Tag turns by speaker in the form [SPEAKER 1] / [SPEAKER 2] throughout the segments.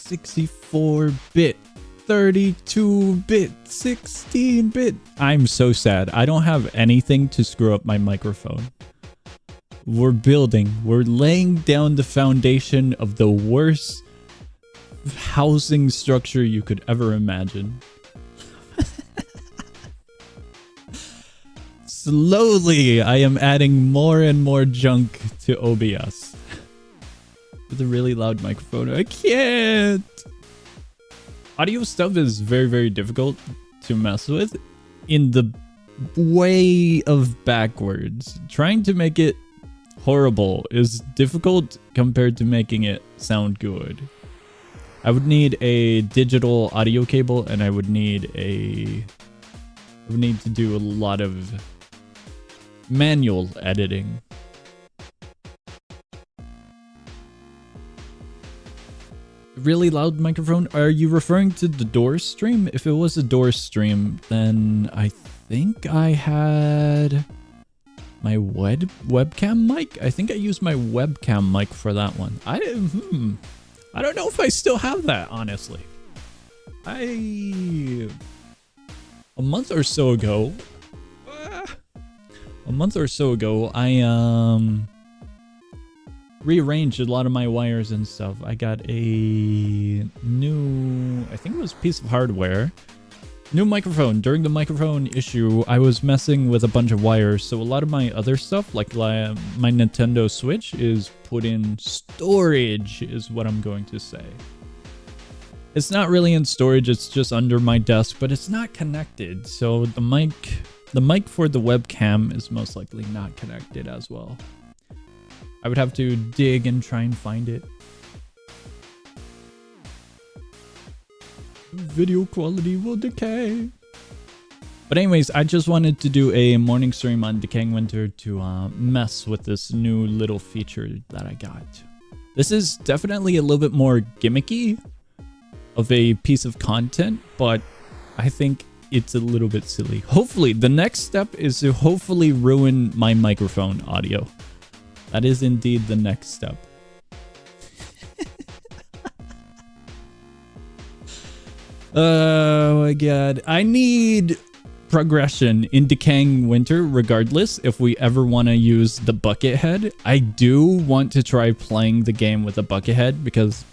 [SPEAKER 1] 64-bit, 32-bit, 16-bit. I'm so sad. I don't have anything to screw up my microphone. We're laying down the foundation of the worst housing structure you could ever imagine. Slowly, I am adding more and more junk to OBS. With a really loud microphone, I can't! Audio stuff is very, very difficult to mess with in the way of backwards. Trying to make it horrible is difficult compared to making it sound good. I would need a digital audio cable, and I would need to do a lot of manual editing. Really loud microphone? Are you referring to the Doors stream? If it was a Doors stream, then I think I had my webcam mic. I think I used my webcam mic for that one. I don't know if I still have that, honestly. A month or so ago, I rearranged a lot of my wires and stuff. I got a new, I think it was a piece of hardware, new microphone. During the microphone issue, I was messing with a bunch of wires, so a lot of my other stuff, like my Nintendo Switch, is put in storage, is what I'm going to say. It's not really in storage, it's just under my desk, but it's not connected, so the mic for the webcam is most likely not connected as well. I would have to dig and try and find it. Video quality will decay. But anyways, I just wanted to do a morning stream on Decaying Winter to mess with this new little feature that I got. This is definitely a little bit more gimmicky of a piece of content, but I think it's a little bit silly. Hopefully, the next step is to hopefully ruin my microphone audio. That is indeed the next step. Oh my god. I need progression in Decaying Winter regardless if we ever want to use the bucket head. I do want to try playing the game with a bucket head because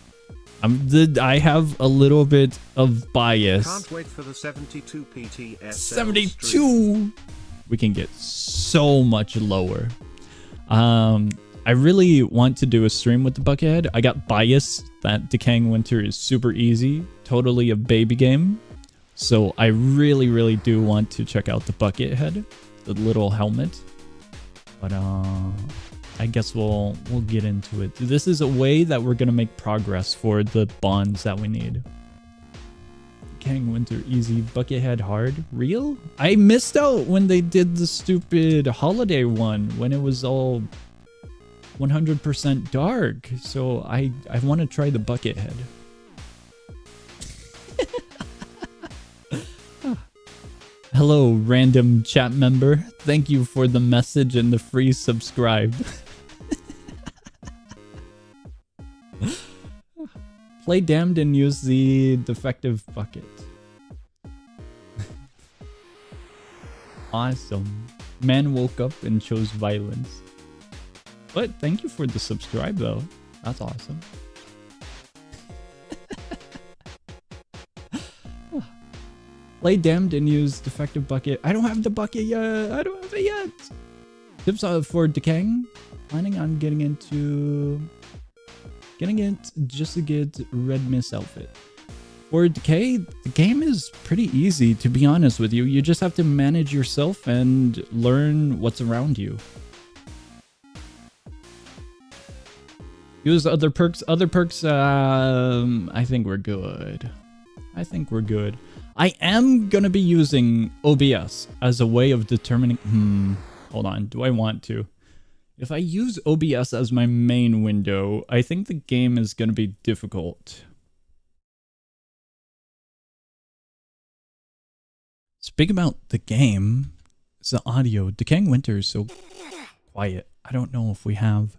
[SPEAKER 1] I have a little bit of bias.
[SPEAKER 2] Can't wait for the 72 PTSL
[SPEAKER 1] 72!
[SPEAKER 2] stream.
[SPEAKER 1] We can get so much lower. I really want to do a stream with the Buckethead. I got bias that Decaying Winter is super easy, totally a baby game. So I really, really do want to check out the Buckethead, the little helmet. But I guess we'll get into it. This is a way that we're gonna make progress for the bonds that we need. Decaying Winter easy, Buckethead hard. Real? I missed out when they did the stupid holiday one when it was all 100% dark, so I want to try the Buckethead. Hello, random chat member. Thank you for the message and the free subscribe. Play damned and use the defective bucket. Awesome. Man woke up and chose violence. But thank you for the subscribe though. That's awesome. Play damned and use defective bucket. I don't have the bucket yet. I don't have it yet. Tips for decaying. Planning on getting it just to get Red Mist outfit. For Decay, the game is pretty easy, to be honest with you. You just have to manage yourself and learn what's around you. Use other perks. Other perks, I think we're good. I am gonna be using OBS as a way of determining... hold on, do I want to? If I use OBS as my main window, I think the game is gonna be difficult. Speaking about the game, it's the audio. Decaying Winter is so quiet. I don't know if we have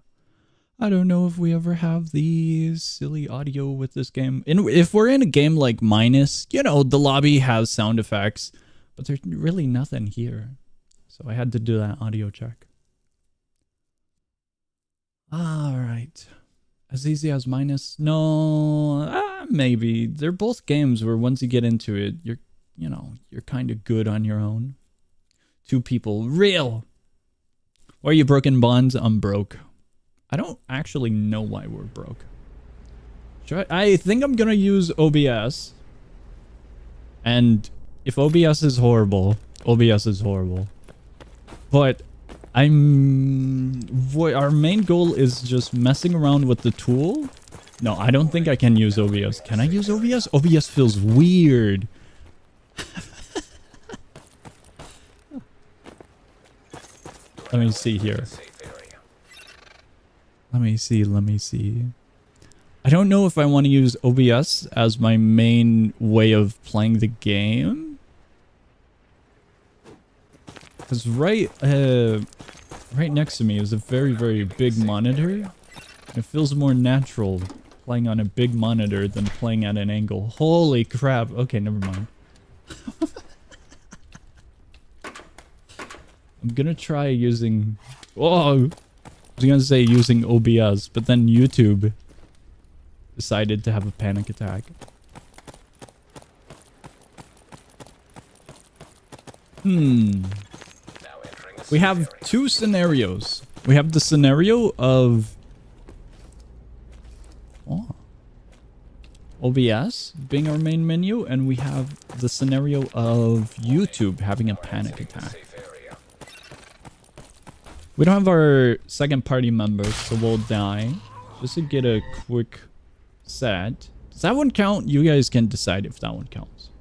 [SPEAKER 1] I don't know if we ever have the silly audio with this game. If we're in a game like Minus, you know, the lobby has sound effects, but there's really nothing here. So I had to do that audio check. All right. As easy as Minus? No, maybe. They're both games where once you get into it, you're kind of good on your own. Two people. Real. Why are you broken bonds? I'm broke. I don't actually know why we're broke. I think I'm gonna use OBS. And if OBS is horrible, OBS is horrible. But our main goal is just messing around with the tool. No, I don't think I can use OBS. Can I use OBS? OBS feels weird. Let me see here. Let me see. I don't know if I want to use OBS as my main way of playing the game. Because right next to me is a very, very big monitor. It feels more natural playing on a big monitor than playing at an angle. Holy crap. Okay, never mind. I'm gonna try using... Oh! I was gonna say using OBS, but then YouTube decided to have a panic attack. We have two scenarios. We have the scenario of OBS being our main menu, and we have the scenario of YouTube having a panic attack. We don't have our second party members, so we'll die. Just to get a quick set. Does that one count? You guys can decide if that one counts.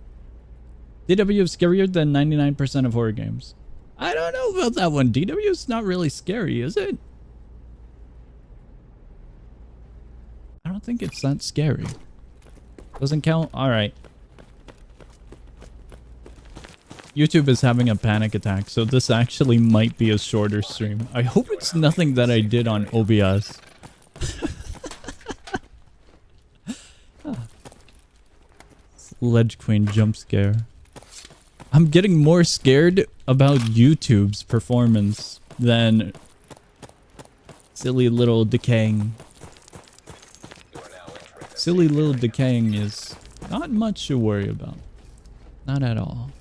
[SPEAKER 1] DW is scarier than 99% of horror games. I don't know about that one. DW is not really scary, is it? I don't think it's that scary. Doesn't count? Alright. YouTube is having a panic attack, so this actually might be a shorter stream. I hope it's nothing that I did on OBS. Ledge Queen jump scare. I'm getting more scared about YouTube's performance than silly little Decaying. Silly little Decaying is not much to worry about. Not at all.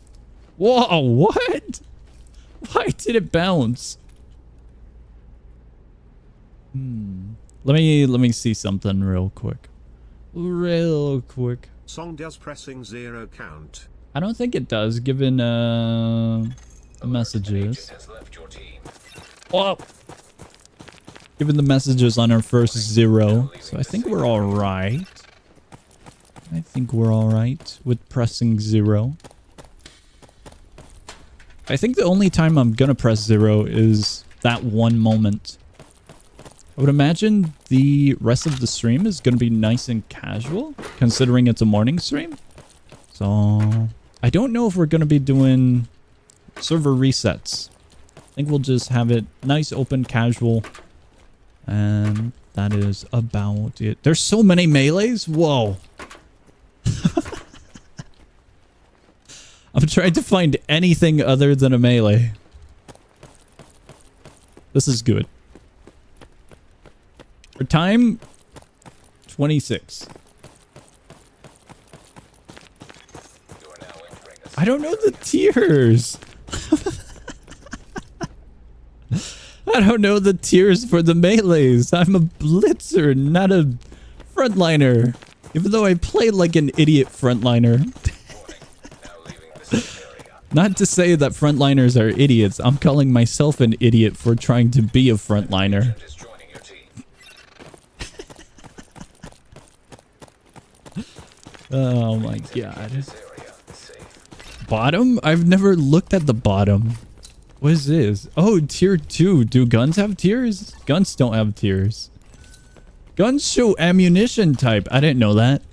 [SPEAKER 1] Whoa, what? Why did it bounce? Let me see something real quick.
[SPEAKER 2] Song does pressing 0 count?
[SPEAKER 1] I don't think it does, given the messages. Oh! Given the messages on our first 0. So I think we're alright. I think we're alright with pressing 0. I think the only time I'm gonna press 0 is that one moment. I would imagine the rest of the stream is gonna be nice and casual, considering it's a morning stream. So I don't know if we're gonna be doing server resets. I think we'll just have it nice, open, casual. And that is about it. There's so many melees. Whoa. I'm trying to find anything other than a melee. This is good. For time, 26. I don't know the tiers. I don't know the tiers for the melees. I'm a blitzer, not a frontliner. Even though I play like an idiot frontliner. Not to say that frontliners are idiots. I'm calling myself an idiot for trying to be a frontliner. Oh my god. Bottom? I've never looked at the bottom. What is this? Oh, tier 2. Do guns have tiers? Guns don't have tiers. Guns show ammunition type. I didn't know that.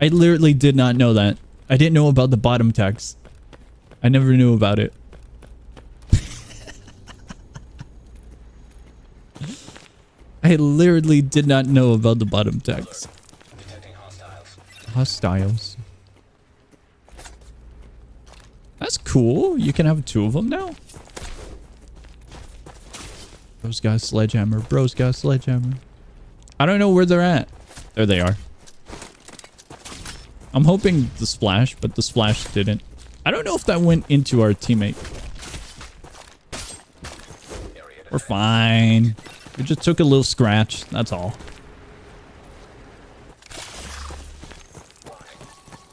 [SPEAKER 1] I literally did not know that. I didn't know about the bottom text. I never knew about it. I I literally did not know about the bottom text. Hostiles. That's cool. You can have 2 of them now. Bro's got a sledgehammer. Bro's got a sledgehammer. I don't know where they're at. There they are. I'm hoping the splash, but the splash didn't. I don't know if that went into our teammate. We're fine. We just took a little scratch. That's all.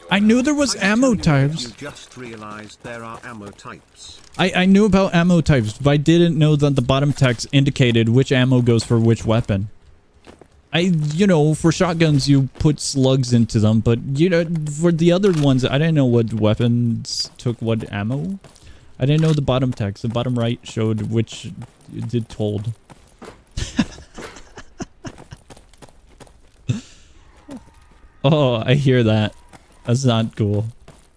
[SPEAKER 1] I knew there was ammo types.
[SPEAKER 2] You just realized there are ammo types.
[SPEAKER 1] I knew about ammo types, but I didn't know that the bottom text indicated which ammo goes for which weapon. You know, for shotguns, you put slugs into them, but, you know, for the other ones, I didn't know what weapons took what ammo. I didn't know the bottom text. The bottom right showed which it told. Oh, I hear that. That's not cool.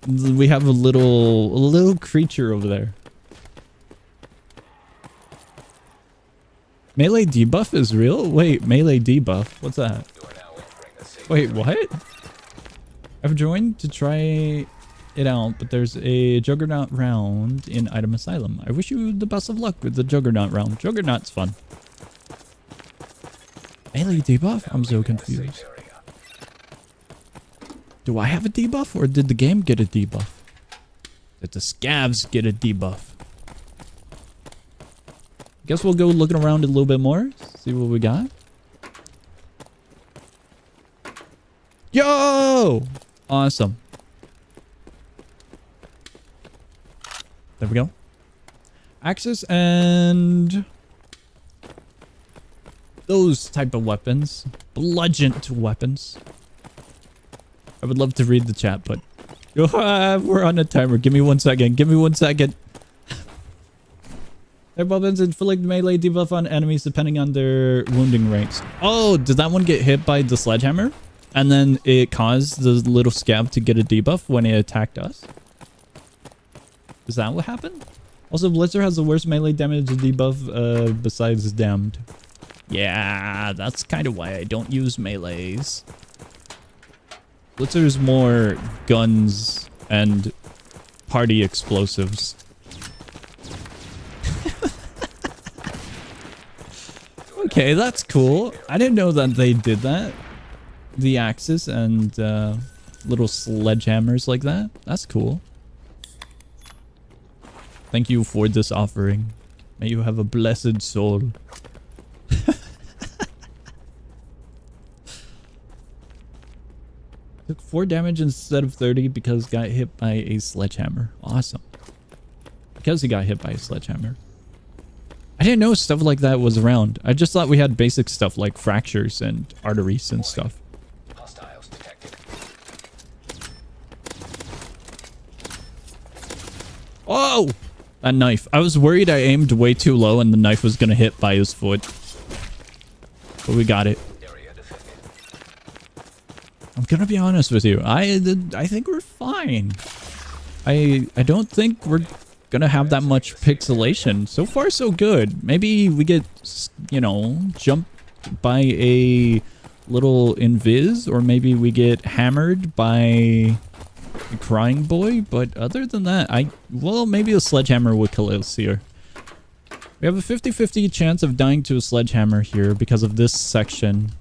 [SPEAKER 1] We have a little creature over there. Melee debuff is real? Wait, melee debuff? What's that? Wait, what? I've joined to try it out, but there's a Juggernaut round in Item Asylum. I wish you the best of luck with the Juggernaut round. Juggernaut's fun. Melee debuff? I'm so confused. Do I have a debuff, or did the game get a debuff? Did the scavs get a debuff? Guess we'll go looking around a little bit more. See what we got. Yo! Awesome. There we go. Axes and those type of weapons. Bludgeoned weapons. I would love to read the chat, but we're on a timer. Give me 1 second. Give me 1 second. Their weapons inflict melee debuff on enemies depending on their wounding rates. Oh, did that one get hit by the sledgehammer? And then it caused the little scab to get a debuff when it attacked us? Is that what happened? Also, Blitzer has the worst melee damage debuff besides Damned. Yeah, that's kind of why I don't use melees. Blitzer's more guns and party explosives. Okay, that's cool. I didn't know that they did that. The axes and little sledgehammers like that. That's cool. Thank you for this offering. May you have a blessed soul. Took 4 damage instead of 30 because got hit by a sledgehammer. Awesome. Because he got hit by a sledgehammer. I didn't know stuff like that was around. I just thought we had basic stuff like fractures and arteries and stuff.
[SPEAKER 3] Hostiles detected.
[SPEAKER 1] Oh! That knife. I was worried I aimed way too low and the knife was gonna hit by his foot. But we got it. I'm gonna be honest with you. I think we're fine. I don't think we're gonna have that much pixelation. So far, so good. Maybe we get, you know, jumped by a little invis, or maybe we get hammered by a crying boy. But other than that, well, maybe a sledgehammer would kill us here. We have a 50-50 chance of dying to a sledgehammer here because of this section,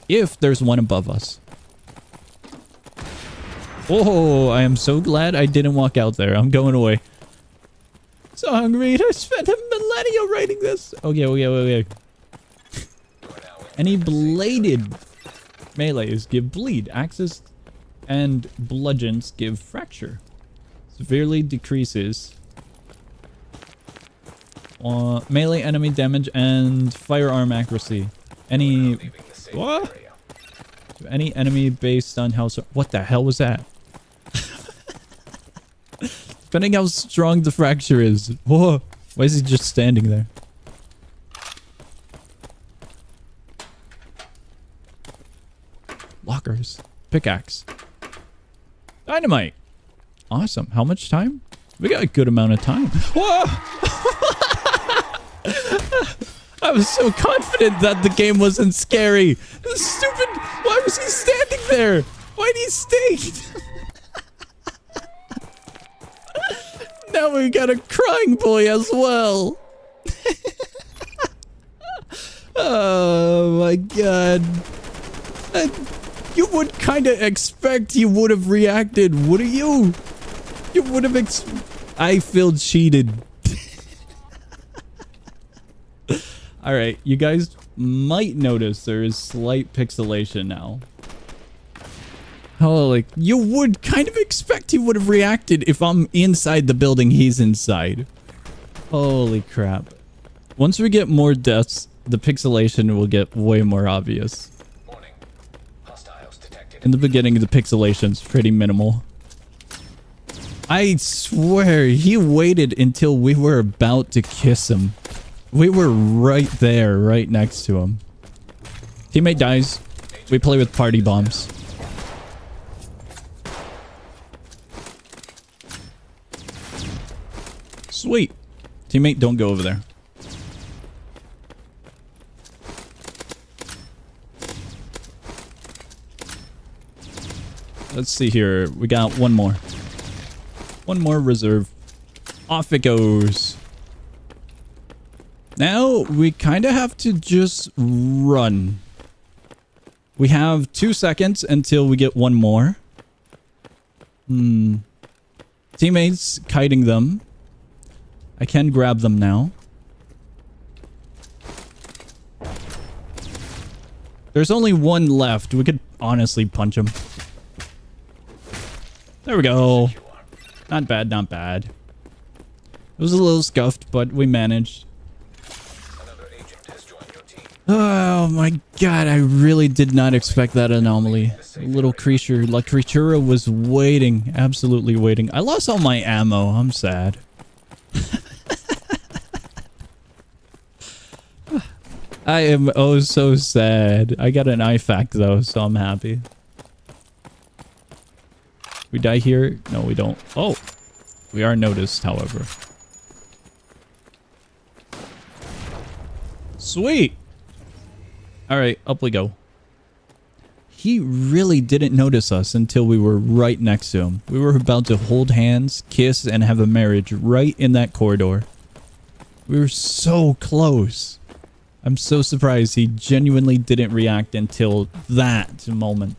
[SPEAKER 1] if there's one above us. Oh, I am so glad I didn't walk out there. I'm going away. So hungry. I spent a millennia writing this. Okay. Any bladed melees give bleed. Axes and bludgeons give fracture. Severely decreases melee enemy damage and firearm accuracy. Any what? Any enemy based on how... What the hell was that? Depending how strong the fracture is. Whoa. Why is he just standing there? Lockers. Pickaxe. Dynamite. Awesome. How much time? We got a good amount of time. Whoa! I was so confident that the game wasn't scary. Stupid. Why was he standing there? Why'd he stay? Now we got a crying boy as well. Oh my god. You would kind of expect he would have reacted, wouldn't you? You would have I feel cheated. Alright, you guys might notice there is slight pixelation now. Oh, like, you would kind of expect he would have reacted if I'm inside the building he's inside. Holy crap. Once we get more deaths, the pixelation will get way more obvious.
[SPEAKER 3] Warning. Hostiles detected.
[SPEAKER 1] In the beginning, the pixelation's pretty minimal. I swear, he waited until we were about to kiss him. We were right there, right next to him. Teammate dies. We play with party bombs. Sweet. Teammate, don't go over there. Let's see here. We got one more. One more reserve. Off it goes. Now, we kind of have to just run. We have 2 seconds until we get one more. Teammates kiting them. I can grab them now. There's only one left. We could honestly punch him. There we go. Not bad, not bad. It was a little scuffed, but we managed.
[SPEAKER 3] Another agent has joined your team.
[SPEAKER 1] Oh my god, I really did not expect that anomaly. A little creature, La Creatura was waiting, absolutely waiting. I lost all my ammo, I'm sad. I am oh so sad. I got an IFAC though, so I'm happy. We die here? No, we don't. Oh, we are noticed, however. Sweet. All right, up we go. He really didn't notice us until we were right next to him. We were about to hold hands, kiss, and have a marriage right in that corridor. We were so close. I'm so surprised he genuinely didn't react until that moment.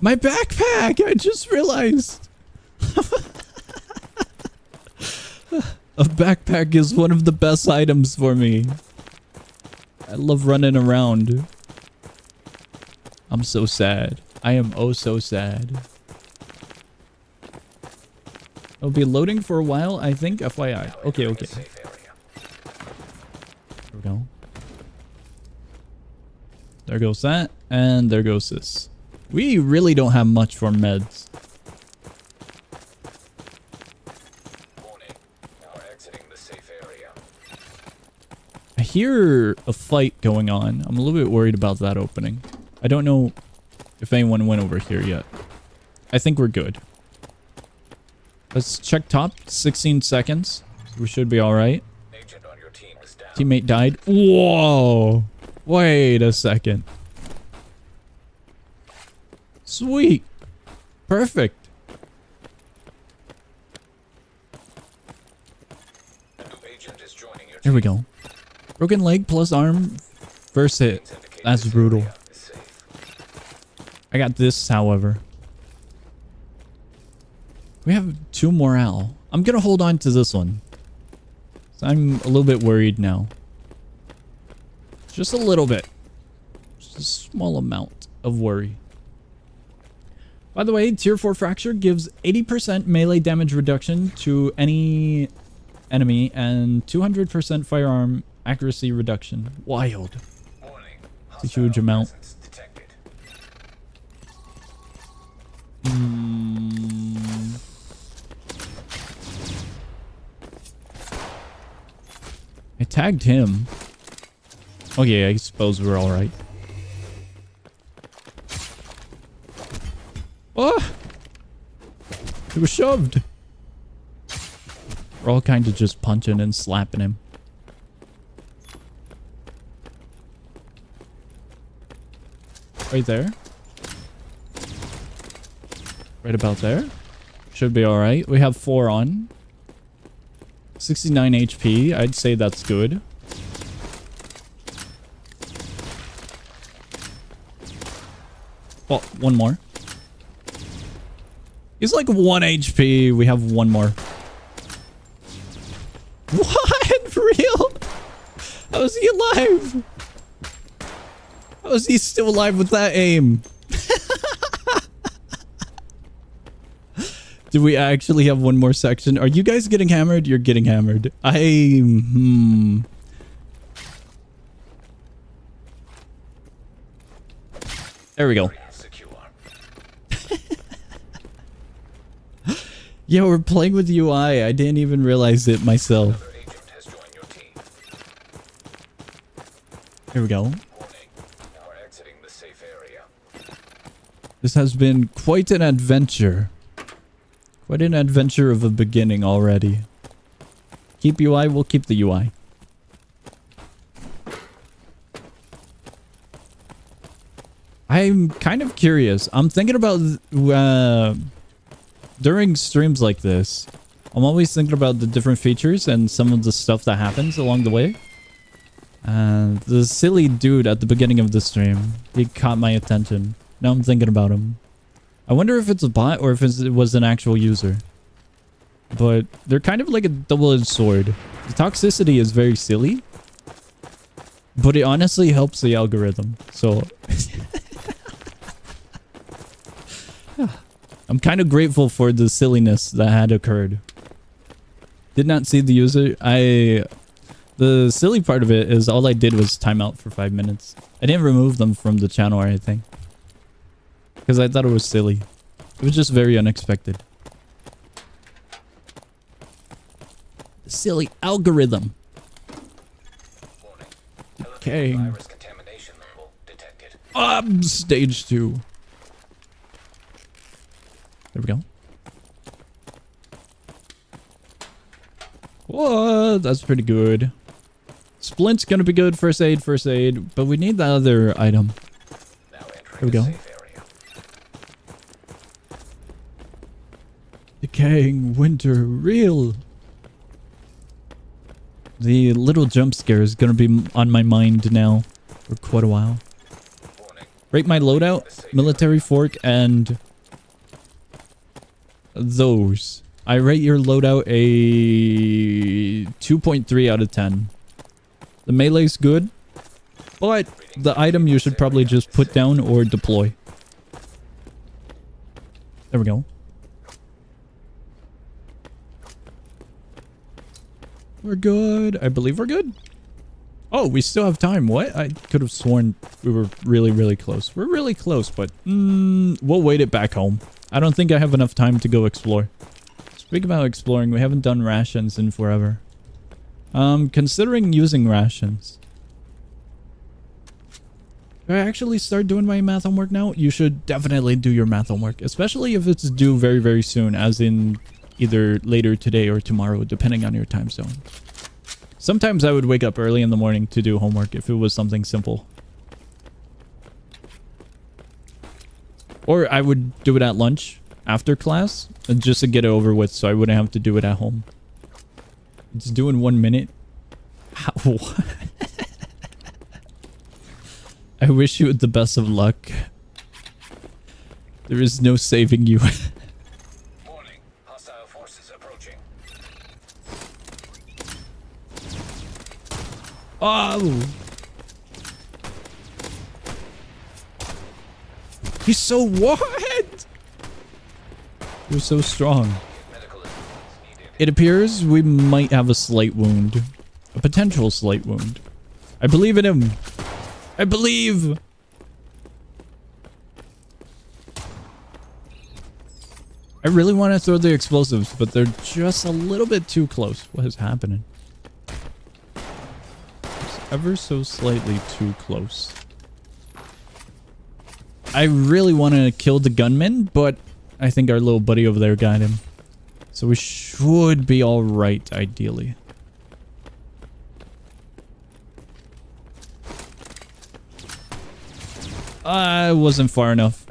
[SPEAKER 1] My backpack! I just realized. A backpack is one of the best items for me. I love running around. I'm so sad. I am oh so sad. It'll be loading for a while, I think. FYI. Okay, okay. There we go. There goes that. And there goes this. We really don't have much for meds.
[SPEAKER 3] Warning. Now exiting the safe area.
[SPEAKER 1] I hear a fight going on. I'm a little bit worried about that opening. I don't know if anyone went over here yet. I think we're good. Let's check top. 16 seconds. We should be all right.
[SPEAKER 3] Agent on your team is down.
[SPEAKER 1] Teammate died. Whoa. Wait a second. Sweet. Perfect.
[SPEAKER 3] A new agent is joining your team.
[SPEAKER 1] Here we go. Broken leg plus arm. First hit. That's brutal. I got this, however. We have 2 morale. I'm gonna hold on to this one. So I'm a little bit worried now. Just a little bit. Just a small amount of worry. By the way, tier 4 fracture gives 80% melee damage reduction to any enemy and 200% firearm accuracy reduction. Wild.
[SPEAKER 3] Warning.
[SPEAKER 1] It's a huge amount.
[SPEAKER 3] Presence detected.
[SPEAKER 1] I tagged him. Okay, I suppose we're all right. Oh! He was shoved. We're all kind of just punching and slapping him. Right there. Right about there. Should be alright. We have 4 on. 69 HP. I'd say that's good. Well, one more. He's like 1 HP. We have 1 more. What? Real? How is he alive? How is he still alive with that aim? Do we actually have 1 more section? Are you guys getting hammered? You're getting hammered. There we go. Yeah, we're playing with UI. I didn't even realize it myself.
[SPEAKER 3] Another agent has joined your team.
[SPEAKER 1] Here we go.
[SPEAKER 3] Warning. Now we're exiting the safe area.
[SPEAKER 1] This has been quite an adventure. Quite an adventure of a beginning already. Keep UI, we'll keep the UI. I'm kind of curious. I'm thinking about during streams like this, I'm always thinking about the different features and some of the stuff that happens along the way. The silly dude at the beginning of the stream, he caught my attention. Now I'm thinking about him. I wonder if it's a bot or if it was an actual user. But they're kind of like a double-edged sword. The toxicity is very silly, but it honestly helps the algorithm. So I'm kind of grateful for the silliness that had occurred. Did not see the user. The silly part of it is all I did was time out for 5 minutes. I didn't remove them from the channel or anything, because I thought it was silly. It was just very unexpected. The silly algorithm.
[SPEAKER 3] Warning.
[SPEAKER 1] Okay.
[SPEAKER 3] Virus contamination level detected.
[SPEAKER 1] Stage 2. There we go. What? That's pretty good. Splint's gonna be good. First aid, but we need the other item.
[SPEAKER 3] Now entering
[SPEAKER 1] There we go.
[SPEAKER 3] the safe area.
[SPEAKER 1] Decaying Winter, real. The little jump scare is gonna be on my mind now for quite a while.
[SPEAKER 3] Warning.
[SPEAKER 1] Rate my loadout, military fork, and those. I rate your loadout a 2.3 out of 10. The melee's good, but the item you should probably just put down or deploy. There we go. We're good. I believe we're good. Oh, we still have time. What? I could have sworn we were really, really close. We're really close, but we'll wait it back home. I don't think I have enough time to go explore. Speak about exploring. We haven't done rations in forever. Considering using rations. Do I actually start doing my math homework now? You should definitely do your math homework, especially if it's due very, very soon, as in either later today or tomorrow, depending on your time zone. Sometimes I would wake up early in the morning to do homework if it was something simple. Or I would do it at lunch after class, just to get it over with so I wouldn't have to do it at home. It's due in 1 minute. How? I wish you the best of luck. There is no saving you.
[SPEAKER 3] Warning. Hostile forces approaching.
[SPEAKER 1] Oh! He's so what? You're so strong.
[SPEAKER 3] Medical assistance needed.
[SPEAKER 1] It appears we might have a slight wound. A potential slight wound. I believe in him. I believe. I really want to throw the explosives, but they're just a little bit too close. What is happening? It's ever so slightly too close. I really want to kill the gunman, but I think our little buddy over there got him. So we should be alright, ideally. I wasn't far enough.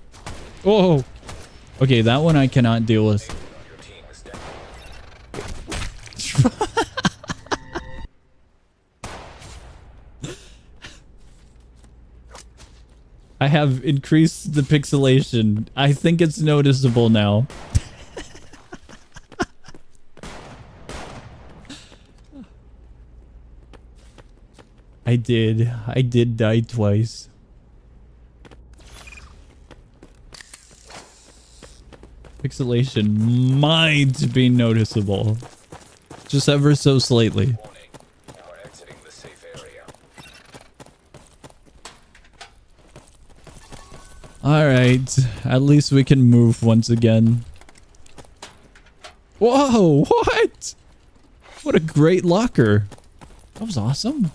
[SPEAKER 1] Oh. Okay, that one I cannot deal with.
[SPEAKER 3] Your team is down.
[SPEAKER 1] I have increased the pixelation. I think it's noticeable now. I did die twice. Pixelation might be noticeable. Just ever so slightly.
[SPEAKER 3] Warning. Now we're exiting the safe area.
[SPEAKER 1] Alright. At least we can move once again. Whoa! What? What a great locker. That was awesome.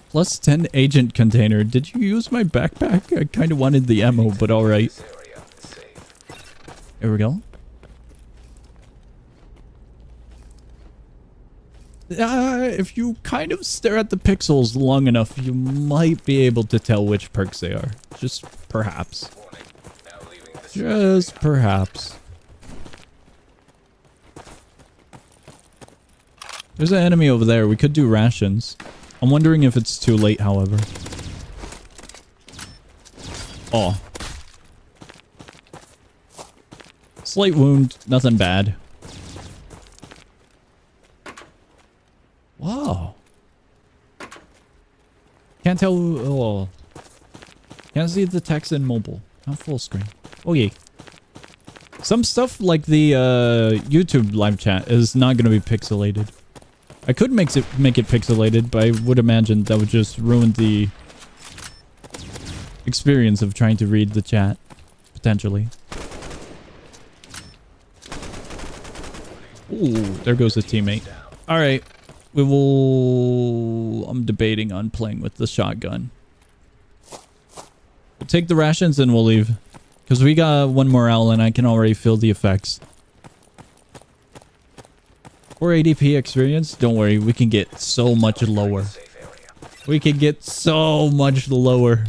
[SPEAKER 1] Plus 10 agent container. Did you use my backpack? I kind of wanted the ammo, but alright.
[SPEAKER 3] This area is safe.
[SPEAKER 1] Here we go. If you kind of stare at the pixels long enough, you might be able to tell which perks they are. Just perhaps.
[SPEAKER 3] Warning. Now leaving the safe
[SPEAKER 1] Just
[SPEAKER 3] area.
[SPEAKER 1] perhaps. There's an enemy over there. We could do rations. I'm wondering if it's too late, however. Oh. Slight wound. Nothing bad. Wow. Can't tell. Oh. Can't see the text in mobile. Not full screen. Oh, yeah. Some stuff like the YouTube live chat is not going to be pixelated. I could make it pixelated, but I would imagine that would just ruin the experience of trying to read the chat, potentially. Ooh, there goes a teammate. All right, we will... I'm debating on playing with the shotgun. We'll take the rations and we'll leave. Because we got one morale and I can already feel the effects. For ADP experience, don't worry, we can get so much lower.
[SPEAKER 3] Safe area.
[SPEAKER 1] We can get so much lower.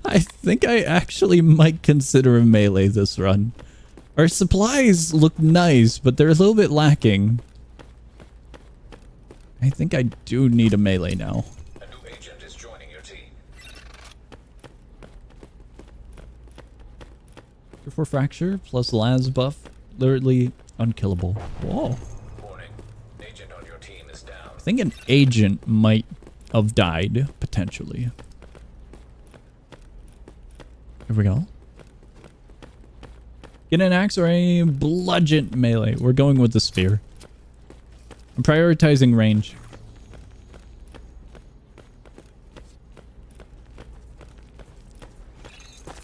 [SPEAKER 1] I think I actually might consider a melee this run. Our supplies look nice, but they're a little bit lacking. I think I do need a melee now.
[SPEAKER 3] A new agent is joining your team.
[SPEAKER 1] For fracture plus las buff, literally unkillable. Whoa.
[SPEAKER 3] Warning. Agent on your team is down.
[SPEAKER 1] I think an agent might have died, potentially. Here we go. Get an axe or a bludgeon melee. We're going with the spear. I'm prioritizing range.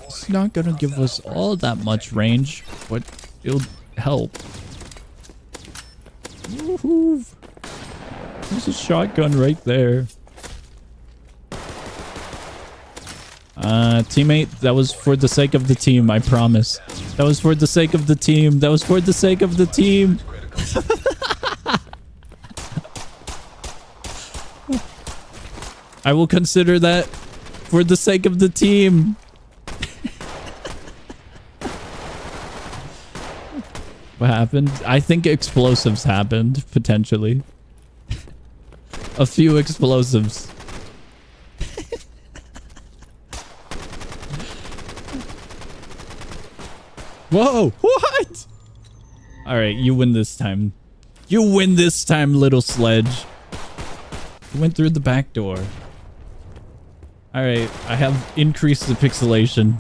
[SPEAKER 1] It's not gonna give us all that much range, but it'll help. Woohoo! There's a shotgun right there. Teammate, that was for the sake of the team, I promise. That was for the sake of the team. That was for the sake of the team. I will consider that for the sake of the team. What happened? I think explosives happened, potentially. A few explosives. Whoa! What? Alright, you win this time. You win this time, little sledge. You went through the back door. Alright, I have increased the pixelation.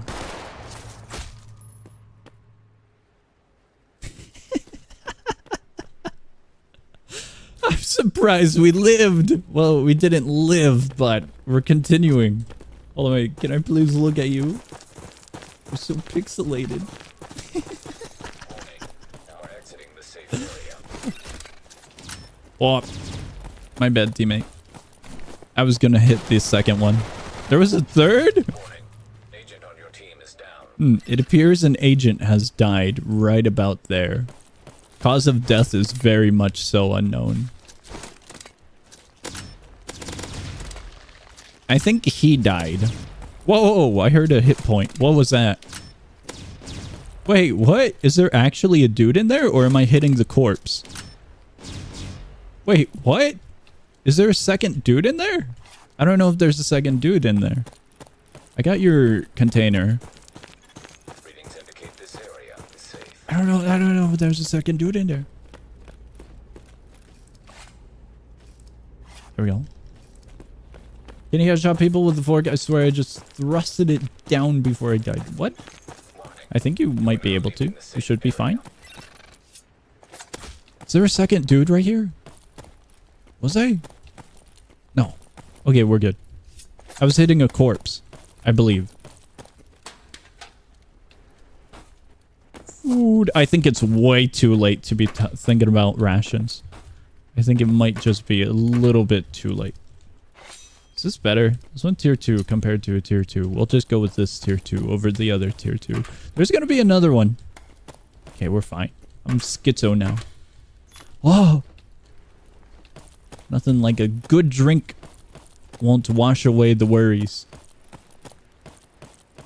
[SPEAKER 1] I'm surprised we lived. Well, we didn't live, but we're continuing. Hold on, wait. Can I please look at you? You're so pixelated.
[SPEAKER 3] Now we're exiting the safe area.
[SPEAKER 1] Oh, my bad, teammate. I was gonna hit the second one. There was a third?
[SPEAKER 3] Warning. Agent on your team is down.
[SPEAKER 1] It appears an agent has died right about there. Cause of death is very much so unknown. I think he died. Whoa, I heard a hit point. What was that? Wait, what? Is there actually a dude in there, or am I hitting the corpse? Wait, what? Is there a second dude in there? I don't know if there's a second dude in there. I got your container.
[SPEAKER 3] Readings indicate this area is safe.
[SPEAKER 1] I don't know if there's a second dude in there. There we go. Can you headshot people with the fork? I swear I just thrusted it down before I died. What? I think you might be able to. You should be fine. Is there a second dude right here? Was I? No. Okay, we're good. I was hitting a corpse, I believe. Food. I think it's way too late to be thinking about rations. I think it might just be a little bit too late. Is this better? This one tier 2 compared to a tier 2. We'll just go with this tier 2 over the other tier 2. There's gonna be another one. Okay, we're fine. I'm schizo now. Whoa! Nothing like a good drink won't wash away the worries.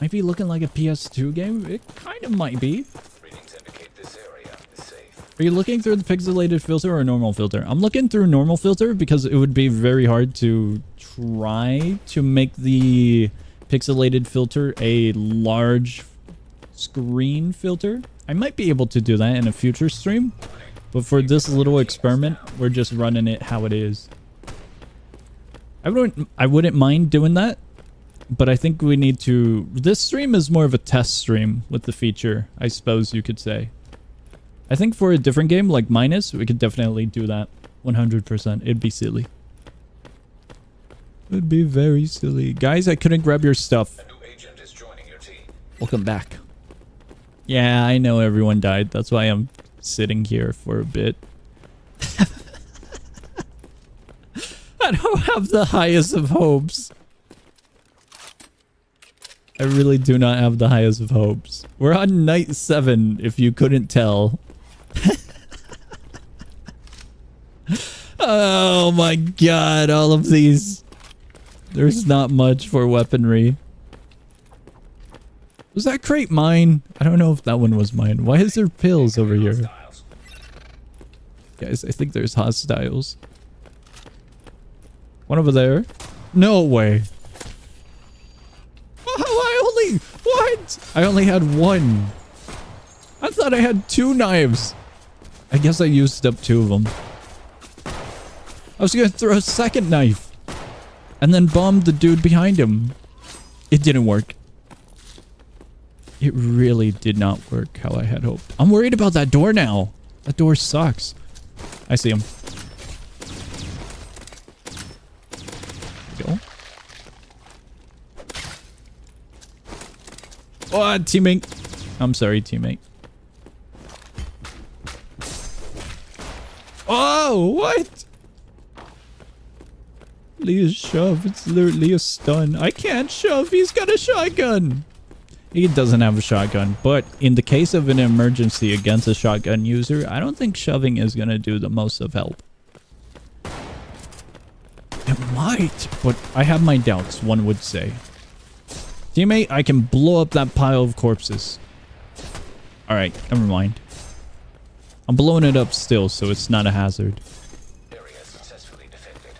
[SPEAKER 1] Might be looking like a PS2 game. It kind of might be.
[SPEAKER 3] Readings indicate this area is safe.
[SPEAKER 1] Are you looking through the pixelated filter or normal filter? I'm looking through normal filter because it would be very hard to try to make the pixelated filter a large screen filter. I might be able to do that in a future stream, but for this little experiment, we're just running it how it is. I wouldn't mind doing that, but I think we need to... This stream is more of a test stream with the feature, I suppose you could say. I think for a different game like Minus, we could definitely do that 100%. It'd be silly. It would be very silly. Guys, I couldn't grab your stuff.
[SPEAKER 3] A new agent is joining your team.
[SPEAKER 1] Welcome back. Yeah, I know everyone died. That's why I'm sitting here for a bit. I don't have the highest of hopes. I really do not have the highest of hopes. We're on night 7, if you couldn't tell. Oh my god, all of these. There's not much for weaponry. Was that crate mine? I don't know if that one was mine. Why is there pills over here? Guys, I think there's hostiles. One over there. No way. Oh, what? I only had one. I thought I had 2 knives. I guess I used up 2 of them. I was gonna throw a second knife and then bomb the dude behind him. It didn't work. It really did not work how I had hoped. I'm worried about that door now. That door sucks. I see him. There we go. Oh, teammate. I'm sorry, teammate. Oh, what? Leah's shove. It's literally a stun. I can't shove. He's got a shotgun. He doesn't have a shotgun, but in the case of an emergency against a shotgun user, I don't think shoving is going to do the most of help. It might, but I have my doubts, one would say. Teammate, I can blow up that pile of corpses. Alright, never mind. I'm blowing it up still, so it's not a hazard.
[SPEAKER 3] Area successfully defended.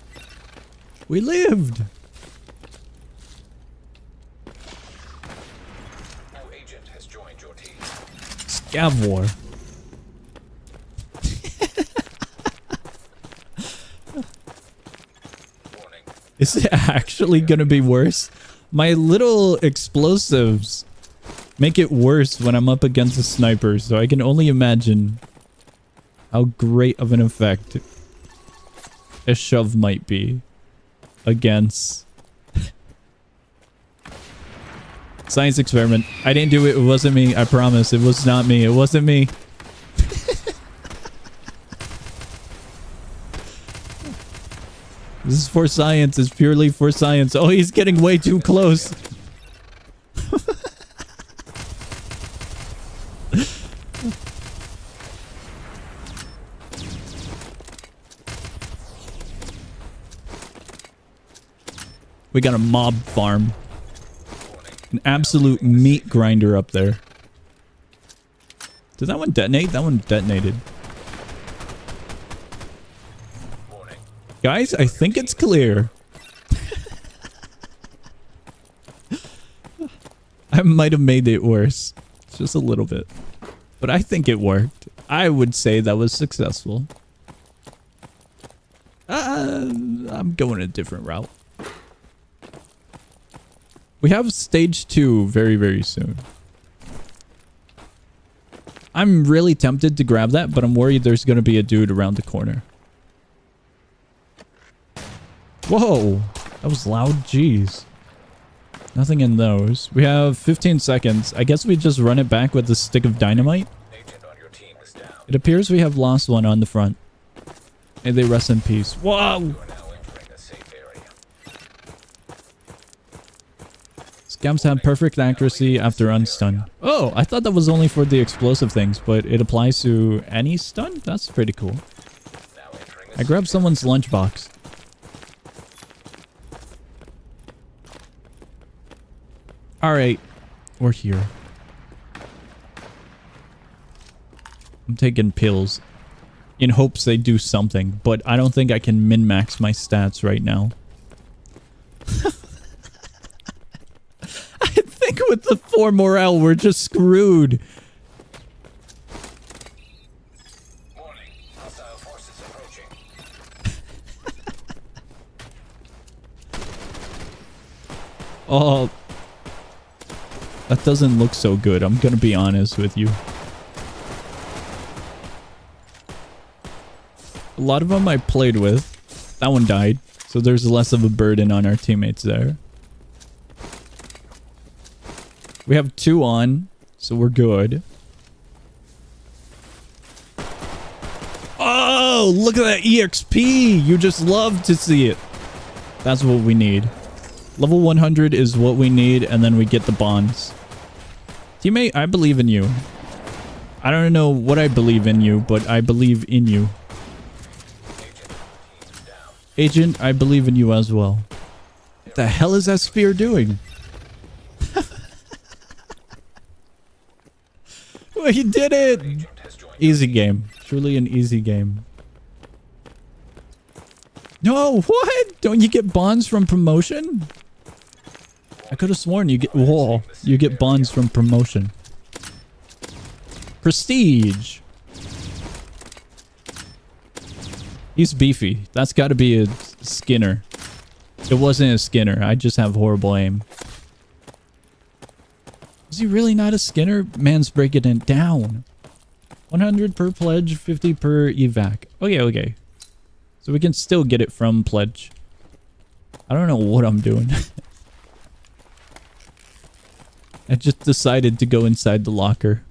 [SPEAKER 1] We lived!
[SPEAKER 3] New agent has joined your team.
[SPEAKER 1] Scav war.
[SPEAKER 3] Warning.
[SPEAKER 1] Is it actually gonna be worse? My little explosives make it worse when I'm up against a sniper, so I can only imagine how great of an effect a shove might be against... Science experiment. I didn't do it. It wasn't me. I promise. It was not me. It wasn't me. This is for science. It's purely for science. Oh, he's getting way too close. We got a mob farm. An absolute meat grinder up there. Did that one detonate? That one detonated. Guys, I think it's clear. I might have made it worse. Just a little bit. But I think it worked. I would say that was successful. I'm going a different route. We have stage 2 very, very soon. I'm really tempted to grab that, but I'm worried there's going to be a dude around the corner. Whoa! That was loud. Jeez. Nothing in those. We have 15 seconds. I guess we just run it back with a stick of dynamite. It appears we have lost one on the front. May they rest in peace. Whoa! Scams have perfect accuracy after unstun. Oh, I thought that was only for the explosive things, but it applies to any stun? That's pretty cool. I grabbed someone's lunchbox. Alright, we're here. I'm taking pills in hopes they do something, but I don't think I can min-max my stats right now. I think with the 4 morale, we're just screwed.
[SPEAKER 3] Warning, hostile forces approaching.
[SPEAKER 1] Oh, that doesn't look so good. I'm gonna be honest with you. A lot of them I played with. That one died, so there's less of a burden on our teammates there. We have 2 on, so we're good. Oh, look at that EXP! You just love to see it. That's what we need. Level 100 is what we need, and then we get the bonds. Teammate, I believe in you. I don't know what I believe in you, but I believe in you. Agent, I believe in you as well. What the hell is that spear doing? Well, he did it! Easy game. Truly an easy game. No, what? Don't you get bonds from promotion? I could have sworn you get... Whoa. You get bonds from promotion. Prestige. He's beefy. That's got to be a Skinner. It wasn't a Skinner. I just have horrible aim. Is he really not a Skinner? Man's breaking it down. 100 per pledge, 50 per evac. Okay, okay. So we can still get it from pledge. I don't know what I'm doing. I just decided to go inside the locker.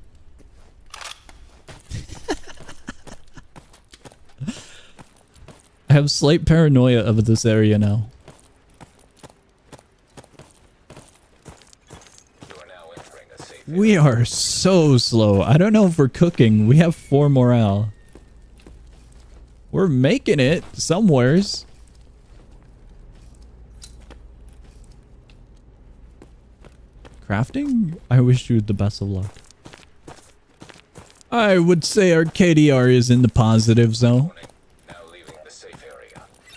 [SPEAKER 1] I have slight paranoia of this area now. We are so slow. I don't know if we're cooking. We have 4 morale. We're making it somewheres. Crafting? I wish you the best of luck. I would say our KDR is in the positive zone.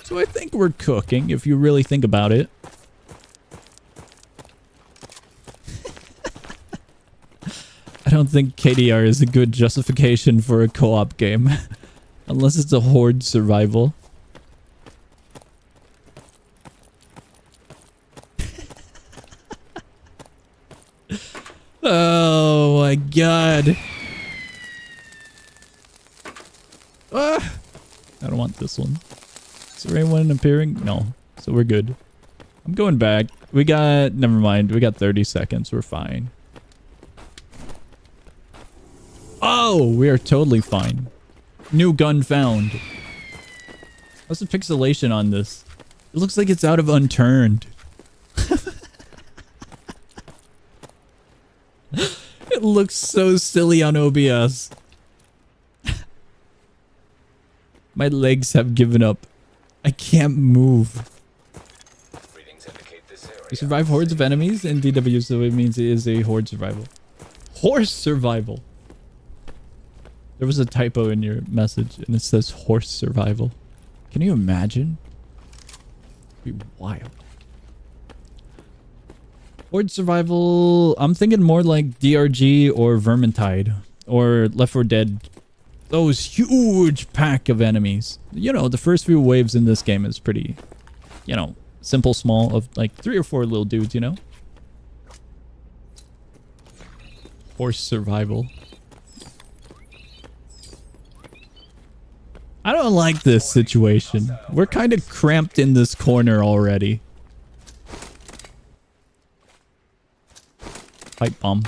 [SPEAKER 1] So I think we're cooking, if you really think about it. I don't think KDR is a good justification for a co-op game. Unless it's a horde survival. Oh my god. Ah! I don't want this one. Is there anyone appearing? No. So we're good. I'm going back. We got... Never mind. We got 30 seconds. We're fine. Oh! We are totally fine. New gun found. What's the pixelation on this? It looks like it's out of Unturned. It looks so silly on OBS. My legs have given up. I can't move.
[SPEAKER 3] Readings indicate this area.
[SPEAKER 1] You survive hordes of enemies in DW, so it means it is a horde survival. Horse survival. There was a typo in your message, and it says horse survival. Can you imagine? It'd be wild. Horde survival. I'm thinking more like DRG or Vermintide or Left 4 Dead. Those huge pack of enemies. You know, the first few waves in this game is pretty, you know, simple, small, of like 3 or 4 little dudes, you know? Horse survival. I don't like this situation. We're kind of cramped in this corner already. Pipe bomb.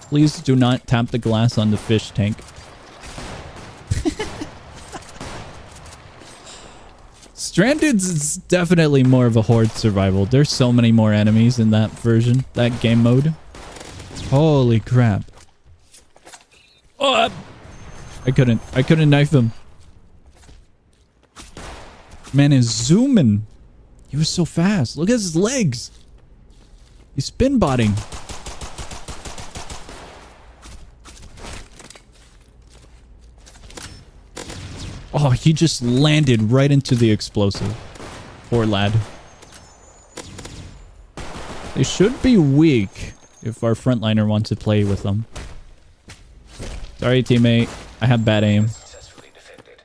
[SPEAKER 1] Please do not tap the glass on the fish tank. Stranded's is definitely more of a horde survival. There's so many more enemies in that version, that game mode. Holy crap. Oh, I couldn't knife him. Man is zooming. He was so fast. Look at his legs. He's spin botting. Oh, he just landed right into the explosive. Poor lad. They should be weak if our frontliner wants to play with them. Sorry, teammate. I have bad aim.
[SPEAKER 3] Successfully defended.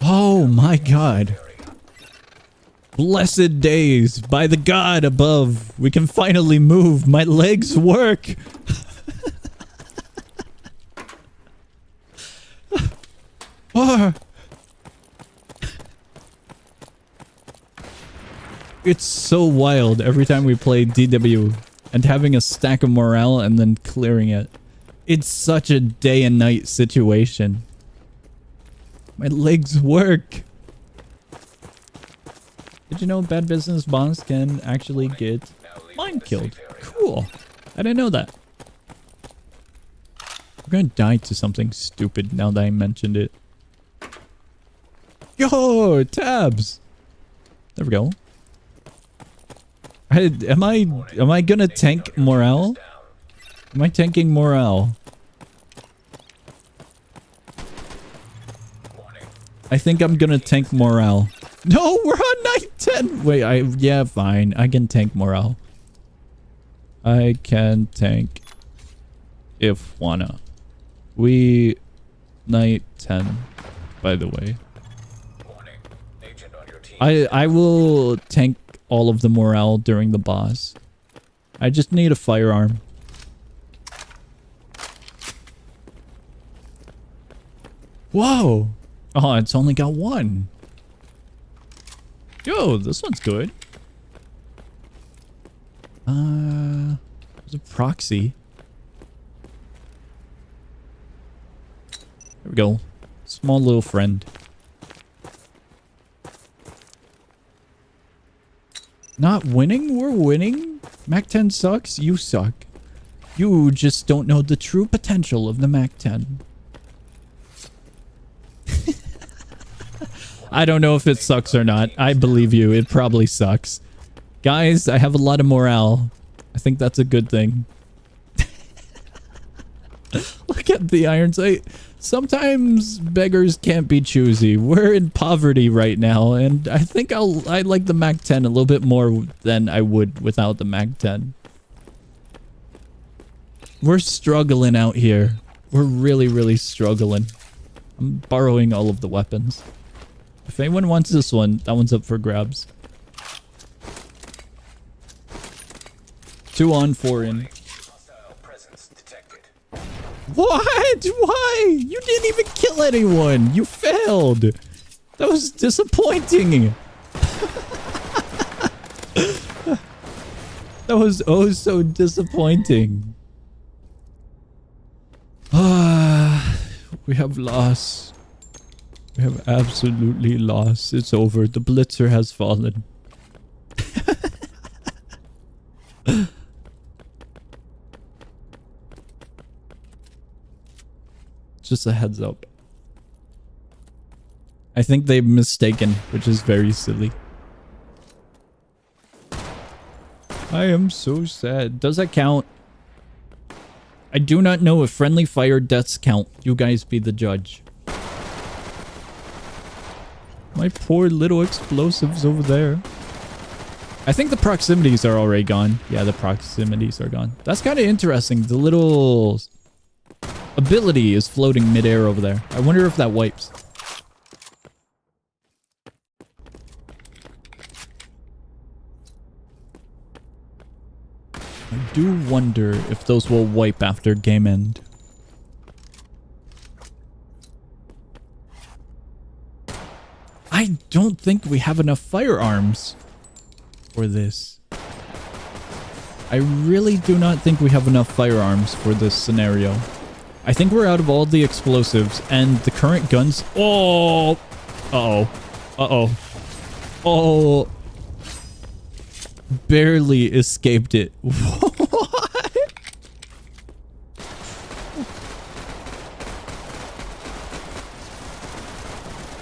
[SPEAKER 1] Oh my god. Blessed days. By the god above. We can finally move. My legs work. Oh. It's so wild every time we play DW and having a stack of morale and then clearing it. It's such a day and night situation. My legs work. Did you know bad business boss can actually get mine killed? Cool. I didn't know that. We're gonna die to something stupid now that I mentioned it. Yo, tabs. There we go. Am I gonna tank morale? Am I tanking morale? I think I'm gonna tank morale. No, we're on night 10. Wait, yeah, fine. I can tank morale. I can tank if wanna. We night 10, by the way. I will tank all of the morale during the boss. I just need a firearm. Whoa! Oh, it's only got one. Yo, this one's good. There's a proxy. There we go. Small little friend. Not winning? We're winning? Mac 10 sucks? You suck. You just don't know the true potential of the Mac 10. I don't know if it sucks or not. I believe you. It probably sucks. Guys, I have a lot of morale. I think that's a good thing. Look at the iron sight. Sometimes beggars can't be choosy. We're in poverty right now, and I think I like the Mac 10 a little bit more than I would without the Mac 10. We're struggling out here. We're really, really struggling. I'm borrowing all of the weapons. If anyone wants this one, that one's up for grabs. 2 on, 4 in. What? Why? You didn't even kill anyone. You failed. That was disappointing. That was oh so disappointing. We have lost. We have absolutely lost. It's over. The blitzer has fallen. Just a heads up. I think they've mistaken, which is very silly. I am so sad. Does that count? I do not know if friendly fire deaths count. You guys be the judge. My poor little explosives over there. I think the proximities are already gone. Yeah, the proximities are gone. That's kind of interesting. The little ability is floating midair over there. I wonder if that wipes. I do wonder if those will wipe after game end. I don't think we have enough firearms for this. I really do not think we have enough firearms for this scenario. I think we're out of all the explosives and the current guns. Oh! Uh-oh. Uh-oh. Oh! Barely escaped it. What?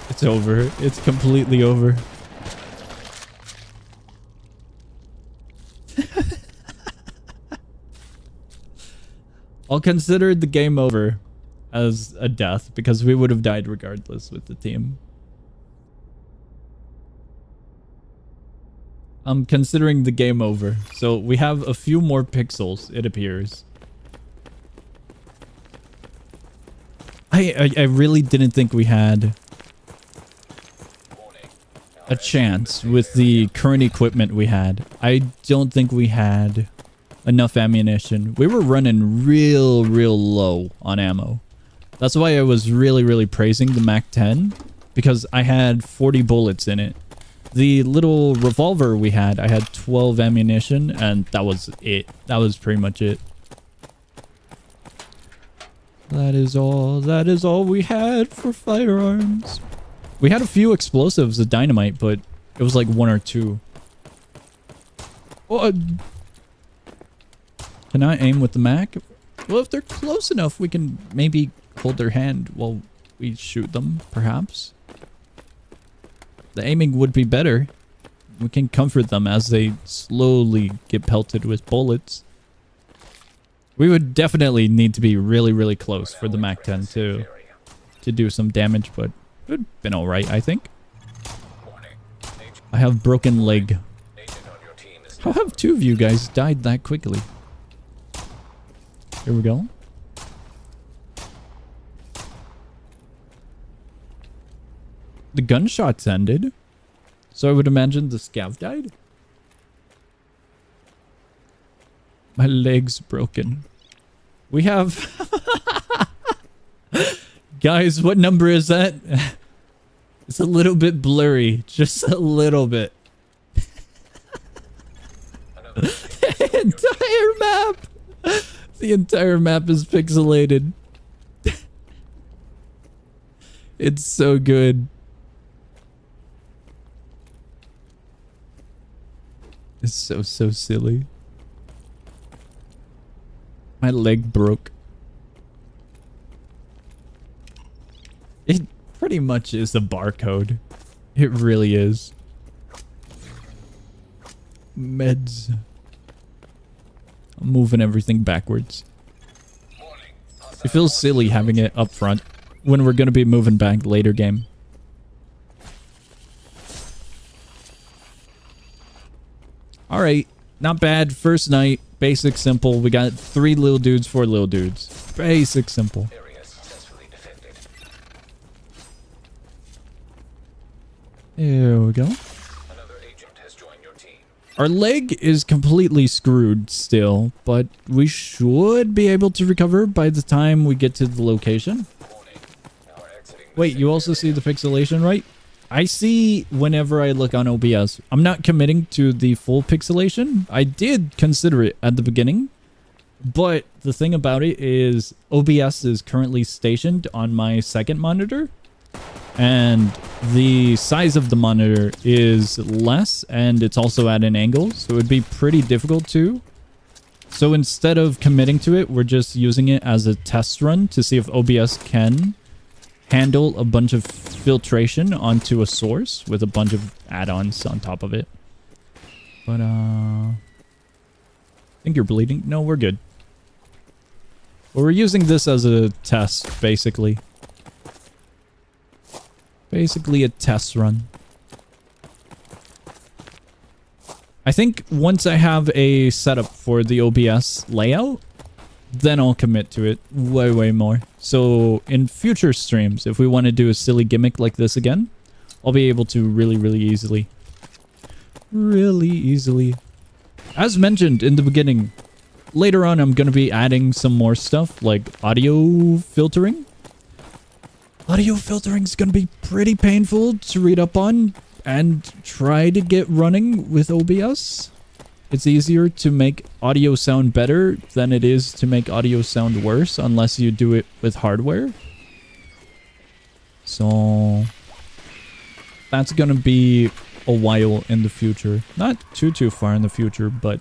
[SPEAKER 1] It's over. It's completely over. I'll consider the game over as a death because we would have died regardless with the team. I'm considering the game over. So we have a few more pixels, it appears. I really didn't think we had a chance with the current equipment we had. I don't think we had enough ammunition. We were running real low on ammo. That's why I was really praising the MAC-10 because I had 40 bullets in it. The little revolver we had, I had 12 ammunition and that was it. That was pretty much it. That is all we had for firearms. We had a few explosives of dynamite, but it was like 1 or 2. Oh, can I aim with the Mac? Well, if they're close enough, we can maybe hold their hand while we shoot them, perhaps. The aiming would be better. We can comfort them as they slowly get pelted with bullets. We would definitely need to be really close for the MAC-10 to do some damage, but it would have been alright, I think. I have broken leg. How have 2 of you guys died that quickly? Here we go. The gunshots ended. So I would imagine the scav died. My leg's broken. We have... Guys, what number is that? It's a little bit blurry. Just a little bit. The entire map! The entire map is pixelated. It's so good. It's so silly. My leg broke. It pretty much is a barcode. It really is. Meds. I'm moving everything backwards. It feels silly having it up front when we're going to be moving back later game. Alright, not bad. First night, basic, simple. We got 3 little dudes, 4 little dudes. Basic, simple. There we go.
[SPEAKER 3] Another agent has joined your team.
[SPEAKER 1] Our leg is completely screwed still, but we should be able to recover by the time we get to the location. Wait, you also see the pixelation, right? I see whenever I look on OBS. I'm not committing to the full pixelation. I did consider it at the beginning, but the thing about it is OBS is currently stationed on my second monitor, and the size of the monitor is less, and it's also at an angle, so it would be pretty difficult to So instead of committing to it, we're just using it as a test run to see if OBS can handle a bunch of filtration onto a source with a bunch of add-ons on top of it. But, I think you're bleeding. No, we're good. Well, we're using this as a test, basically. Basically a test run. I think once I have a setup for the OBS layout, then I'll commit to it way more. So in future streams, if we want to do a silly gimmick like this again, I'll be able to really easily. Really easily. As mentioned in the beginning, later on I'm going to be adding some more stuff like audio filtering. Audio filtering is going to be pretty painful to read up on and try to get running with OBS. It's easier to make audio sound better than it is to make audio sound worse unless you do it with hardware. So that's going to be a while in the future. Not too far in the future, but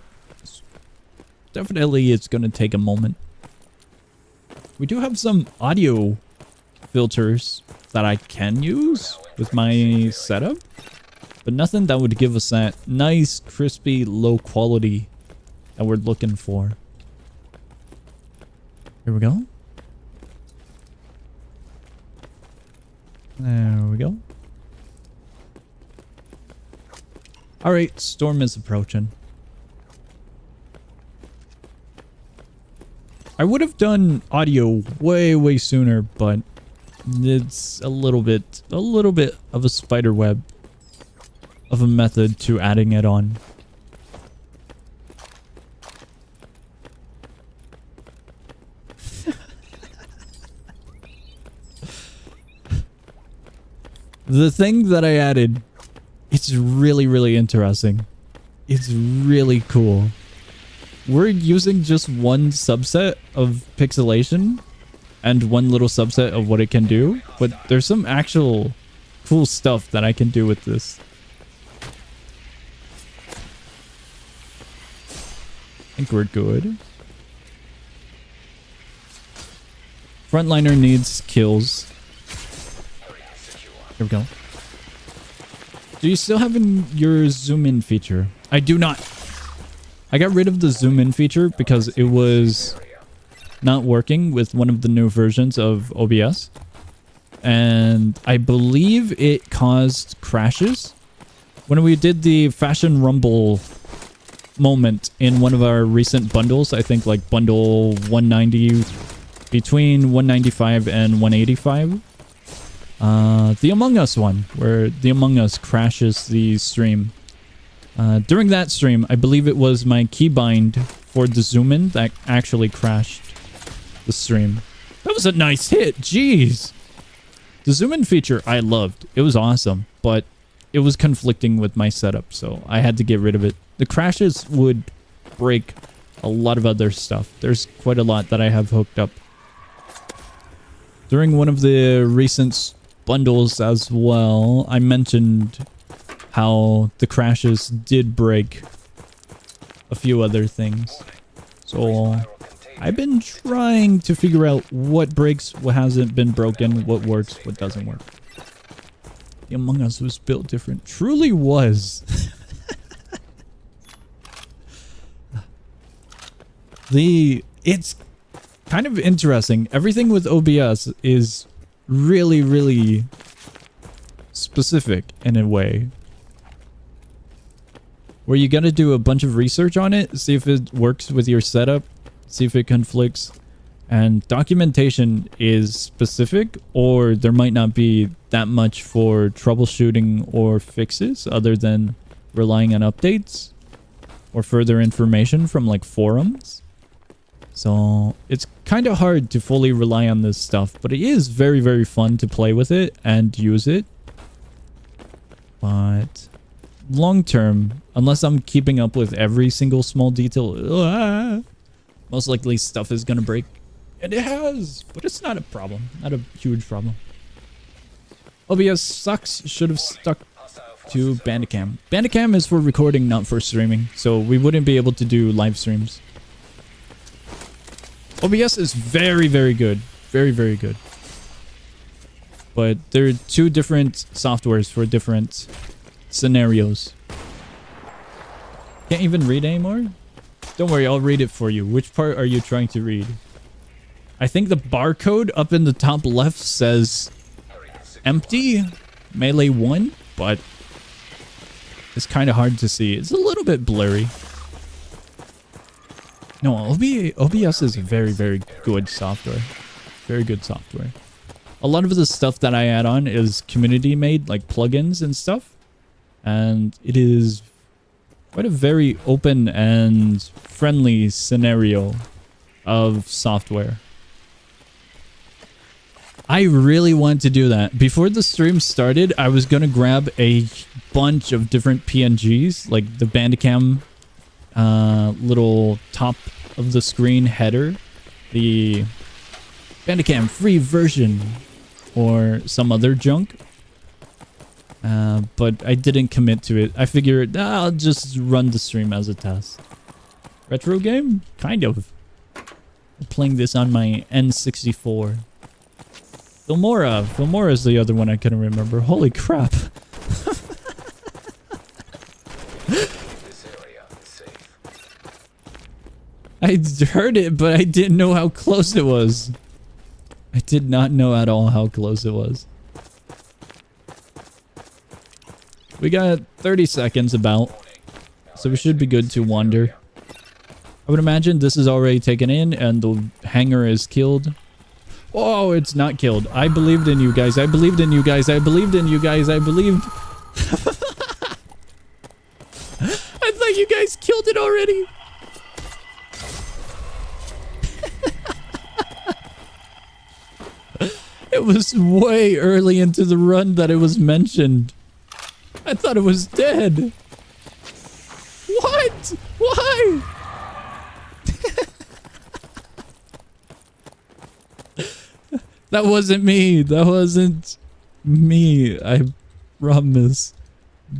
[SPEAKER 1] definitely it's going to take a moment. We do have some audio filters that I can use with my setup, but nothing that would give us that nice, crispy, low quality that we're looking for. Here we go. There we go. Alright, storm is approaching. I would have done audio way sooner, but it's a little bit of a spider web of a method to adding it on. The thing that I added, it's really interesting. It's really cool. We're using just one subset of pixelation and one little subset of what it can do, but there's some actual cool stuff that I can do with this. I think we're good. Frontliner needs kills. Here we go. Do you still have your zoom in feature? I do not. I got rid of the zoom in feature because it was not working with one of the new versions of OBS. And I believe it caused crashes. When we did the Fashion Rumble moment in one of our recent bundles, I think like bundle 190, between 195 and 185. The Among Us one, where the Among Us crashes the stream. During that stream, I believe it was my keybind for the zoom in that actually crashed the stream. That was a nice hit, jeez! The zoom in feature I loved. It was awesome, but it was conflicting with my setup, so I had to get rid of it. The crashes would break a lot of other stuff. There's quite a lot that I have hooked up. During one of the recent bundles as well, I mentioned how the crashes did break a few other things. So I've been trying to figure out what breaks, what hasn't been broken, what works, what doesn't work. The Among Us was built different. Truly was. It's kind of interesting. Everything with OBS is really specific in a way. Where you gotta do a bunch of research on it, see if it works with your setup, see if it conflicts. And documentation is specific, or there might not be that much for troubleshooting or fixes other than relying on updates or further information from like forums. So it's kind of hard to fully rely on this stuff, but it is very fun to play with it and use it. But long term, unless I'm keeping up with every single small detail, most likely stuff is gonna break. And it has, but it's not a problem. Not a huge problem. OBS sucks. Should have stuck to Bandicam. Bandicam is for recording, not for streaming. So we wouldn't be able to do live streams. OBS is very, very good. Very, very good. But there are two different softwares for different scenarios. Can't even read anymore? Don't worry, I'll read it for you. Which part are you trying to read? I think the barcode up in the top left says empty, melee 1, but it's kind of hard to see. It's a little bit blurry. No, OBS is very, very good software. Very good software. A lot of the stuff that I add on is community made, like plugins and stuff. And it is quite a very open and friendly scenario of software. I really want to do that. Before the stream started, I was going to grab a bunch of different PNGs, like the Bandicam little top of the screen header, the Bandicam free version, or some other junk. But I didn't commit to it. I figured I'll just run the stream as a test. Retro game? Kind of. I'm playing this on my N64. Filmora is the other one I couldn't remember. Holy crap.
[SPEAKER 3] This area is safe.
[SPEAKER 1] I heard it, but I didn't know how close it was. I did not know at all how close it was. We got 30 seconds about, so we should be good to wander. I would imagine this is already taken in and the hangar is killed. Oh, it's not killed. I believed in you guys. I believed in you guys. I believed in you guys. I believed. I thought you guys killed it already. It was way early into the run that it was mentioned. I thought it was dead. What? Why? That wasn't me. That wasn't me. I promise.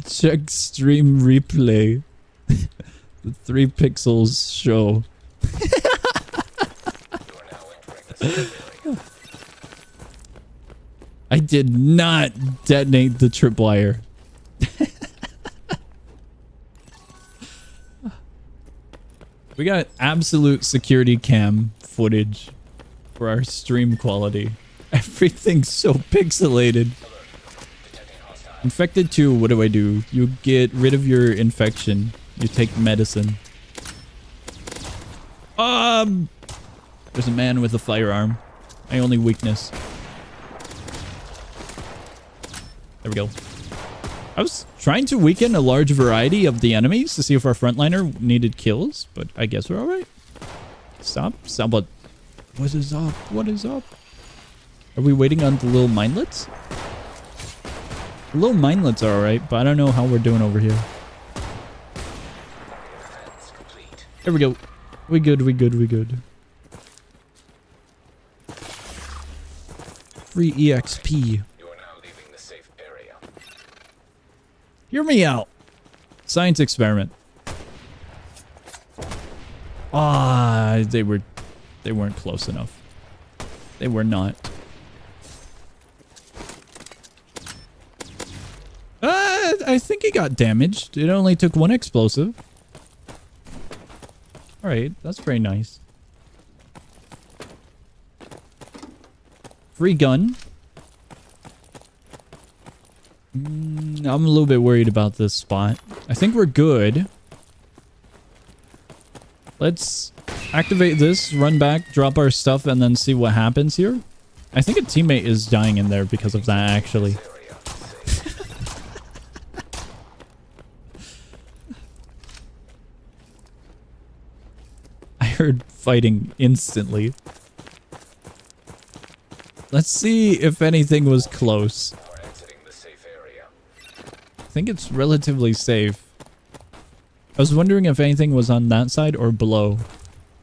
[SPEAKER 1] Check stream replay. The 3 pixels show.
[SPEAKER 3] You are now entering the safe area.
[SPEAKER 1] I did not detonate the tripwire. We got absolute security cam footage for our stream quality. Everything's so pixelated.
[SPEAKER 3] Detecting hostile.
[SPEAKER 1] Infected 2, what do? You get rid of your infection. You take medicine. There's a man with a firearm. My only weakness. There we go. I was trying to weaken a large variety of the enemies to see if our frontliner needed kills, but I guess we're alright. Stop. What is up? What is up? Are we waiting on the little minelets? The little minelets are alright, but I don't know how we're doing over here.
[SPEAKER 3] Defense complete.
[SPEAKER 1] There we go. We good. Free EXP.
[SPEAKER 3] You are now leaving the safe area.
[SPEAKER 1] Hear me out. Science experiment. They weren't close enough. They were not. I think he got damaged. It only took 1 explosive. Alright, that's very nice. Free gun. I'm a little bit worried about this spot. I think we're good. Let's activate this, run back, drop our stuff, and then see what happens here. I think a teammate is dying in there because of that, actually.
[SPEAKER 3] This area is safe.
[SPEAKER 1] I heard fighting instantly. Let's see if anything was close.
[SPEAKER 3] Now we're exiting the safe area.
[SPEAKER 1] I think it's relatively safe. I was wondering if anything was on that side or below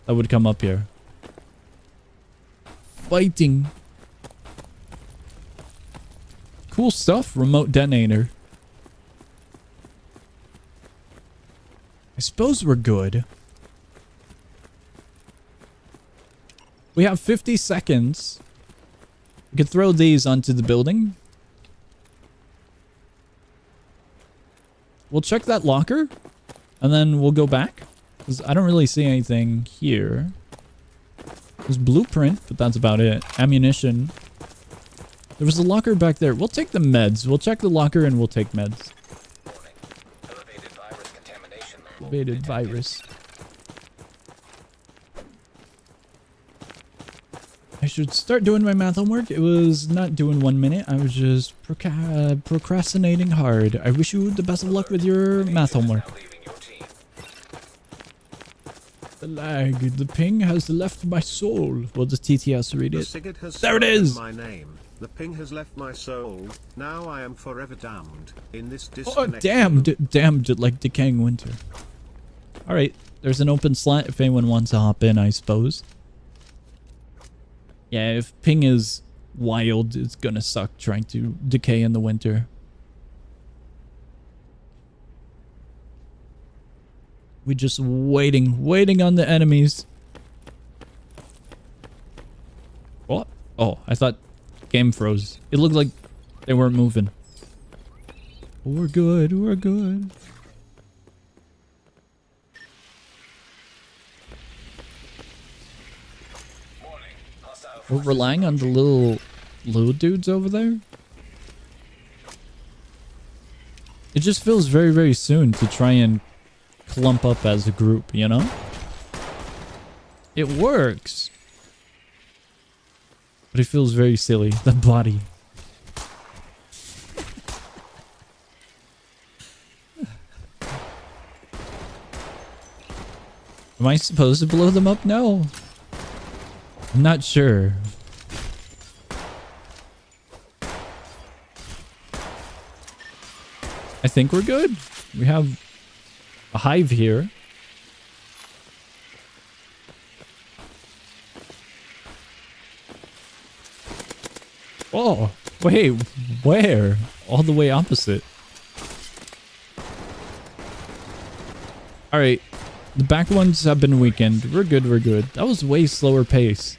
[SPEAKER 1] that would come up here. Fighting. Cool stuff. Remote detonator. I suppose we're good. We have 50 seconds. We could throw these onto the building. We'll check that locker. And then we'll go back. Because I don't really see anything here. There's blueprint, but that's about it. Ammunition. There was a locker back there. We'll take the meds. We'll check the locker and we'll take meds.
[SPEAKER 3] Warning. Elevated virus contamination level
[SPEAKER 1] Elevated
[SPEAKER 3] detected.
[SPEAKER 1] virus. I should start doing my math homework. It was not doing 1 minute. I was just procrastinating hard. I wish you the best of luck with your math homework.
[SPEAKER 3] Now leaving your team.
[SPEAKER 1] The lag. The ping has left my soul. Will the TTS read
[SPEAKER 2] The
[SPEAKER 1] it?
[SPEAKER 2] Sigurd has
[SPEAKER 1] There it
[SPEAKER 2] spoken
[SPEAKER 1] is.
[SPEAKER 2] my name. The ping has left my soul. Now I am forever damned in this
[SPEAKER 1] Oh,
[SPEAKER 2] disconnection.
[SPEAKER 1] damned like Decaying Winter. Alright, there's an open slot if anyone wants to hop in, I suppose. Yeah, if ping is wild, it's gonna suck trying to decay in the winter. We just waiting on the enemies. What? Oh, I thought game froze. It looked like they weren't moving. We're good, we're good.
[SPEAKER 3] Warning. Hostile
[SPEAKER 1] We're
[SPEAKER 3] forces
[SPEAKER 1] relying on the little dudes over there. It just feels very soon to try and clump up as a group, you know? It works. But it feels very silly. The body. Am I supposed to blow them up? No. I'm not sure. I think we're good. We have a hive here. Oh, wait, where? All the way opposite. Alright, the back ones have been weakened. We're good, we're good. That was way slower pace.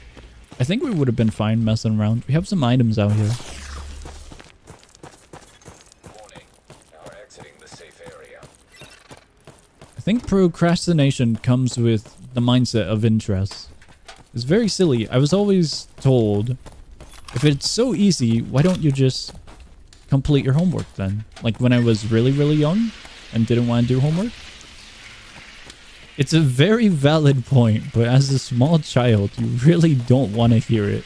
[SPEAKER 1] I think we would have been fine messing around. We have some items out here.
[SPEAKER 3] warning. Now exiting the safe area.
[SPEAKER 1] I think procrastination comes with the mindset of interest. It's very silly. I was always told, if it's so easy, why don't you just complete your homework then? Like when I was really young and didn't want to do homework. It's a very valid point, but as a small child, you really don't want to hear it.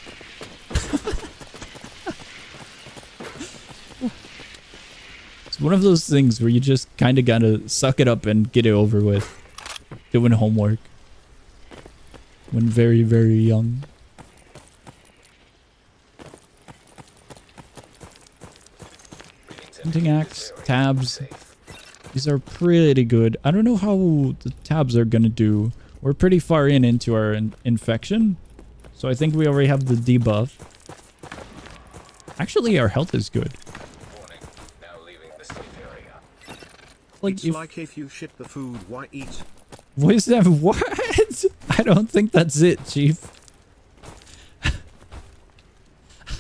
[SPEAKER 1] It's one of those things where you just kind of gotta suck it up and get it over with. Doing homework. When very young. Hunting axe, tabs. These are pretty good. I don't know how the tabs are gonna do. We're pretty far into our infection. So I think we already have the debuff. Actually, our health is good.
[SPEAKER 3] Warning. Now leaving the safe area.
[SPEAKER 1] Like,
[SPEAKER 2] It's like if you shit the food, why eat?
[SPEAKER 1] what is that? What? I don't think that's it, Chief.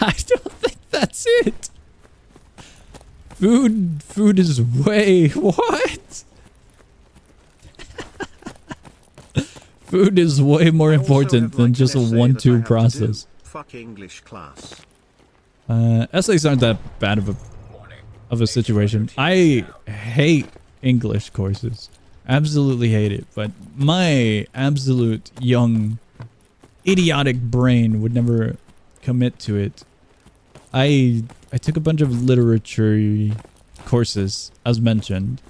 [SPEAKER 1] I don't think that's it. Food is way... What? Food is way more
[SPEAKER 2] I also
[SPEAKER 1] important
[SPEAKER 2] have
[SPEAKER 1] than
[SPEAKER 2] like
[SPEAKER 1] just a
[SPEAKER 2] an essay that I
[SPEAKER 1] 1-2
[SPEAKER 2] have to do.
[SPEAKER 1] process.
[SPEAKER 2] Fuck English class.
[SPEAKER 1] Essays aren't that bad of
[SPEAKER 3] Warning.
[SPEAKER 1] a situation. I hate English courses. Absolutely hate it. But my absolute young, idiotic brain would never commit to it. I took a bunch of literature courses, as mentioned,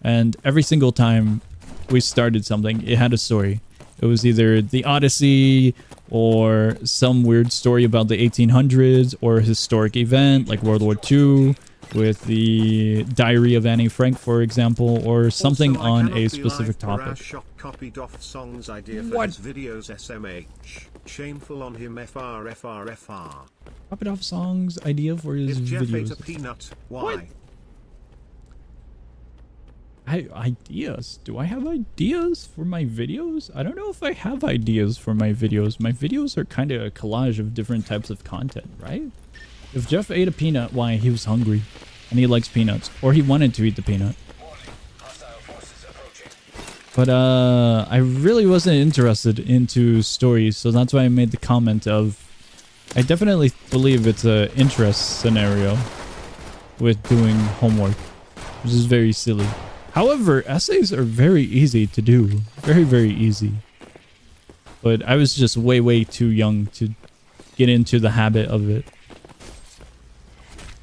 [SPEAKER 1] and every single time we started something, it had a story. It was either the Odyssey or some weird story about the 1800s or a historic event like World War II with the Diary of Anne Frank, for example, or something
[SPEAKER 2] Also, I
[SPEAKER 1] on
[SPEAKER 2] cannot
[SPEAKER 1] a
[SPEAKER 2] be
[SPEAKER 1] specific
[SPEAKER 2] live. Barrage
[SPEAKER 1] topic.
[SPEAKER 2] Shock copied off Song's idea for
[SPEAKER 1] What?
[SPEAKER 2] his videos SMH. Shameful on him FR.
[SPEAKER 1] Copied off Song's idea for his
[SPEAKER 2] If Jeff ate
[SPEAKER 1] videos.
[SPEAKER 2] a peanut, why?
[SPEAKER 1] What? Ideas. Do I have ideas for my videos? I don't know if I have ideas for my videos. My videos are kind of a collage of different types of content, right? If Jeff ate a peanut, why? He was hungry. And he likes peanuts. Or he wanted to eat the peanut. But I really wasn't interested into stories, so that's why I made the comment of I definitely believe it's a interest scenario with doing homework, which is very silly. However, essays are very easy to do. Very, very easy. But I was just way, way too young to get into the habit of it.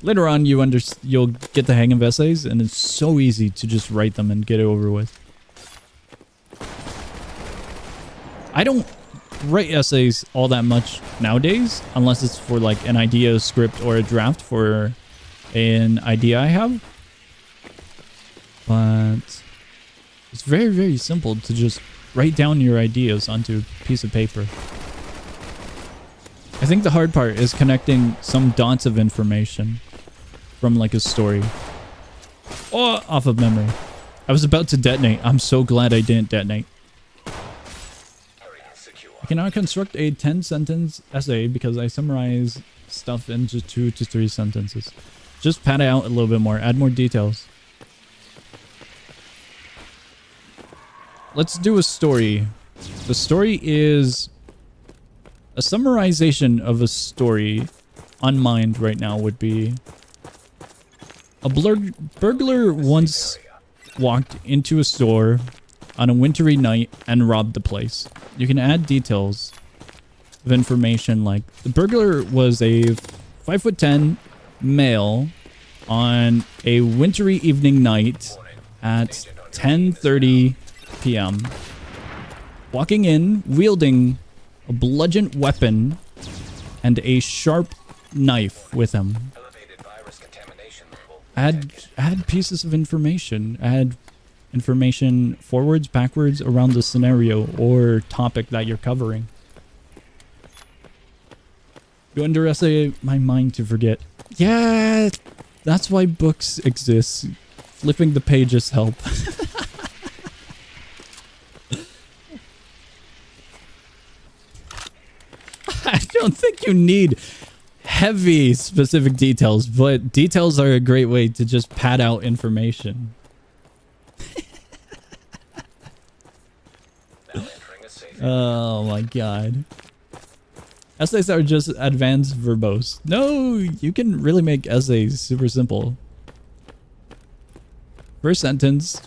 [SPEAKER 1] Later on, you'll get the hang of essays, and it's so easy to just write them and get it over with. I don't write essays all that much nowadays, unless it's for like an idea, a script, or a draft for an idea I have. But it's very, very simple to just write down your ideas onto a piece of paper. I think the hard part is connecting some dots of information from like a story. Oh, off of memory. I was about to detonate. I'm so glad I didn't detonate. I cannot construct a 10-sentence essay because I summarize stuff in just 2 to 3 sentences. Just pad it out a little bit more. Add more details. Let's do a story. The story is a summarization of a story on mind right now would be a burglar once walked into a store on a wintry night and robbed the place. You can add details of information like the burglar was a 5'10" male on a wintry evening night at 10:30 p.m. walking in, wielding a bludgeon weapon and a sharp knife with him. Add pieces of information. Add information forwards, backwards around the scenario or topic that you're covering. You underestimate my mind to forget. Yeah, that's why books exist. Flipping the pages help. I don't think you need heavy specific details, but details are a great way to just pad out information. Oh my god. Essays are just advanced verbose. No, you can really make essays super simple. First sentence.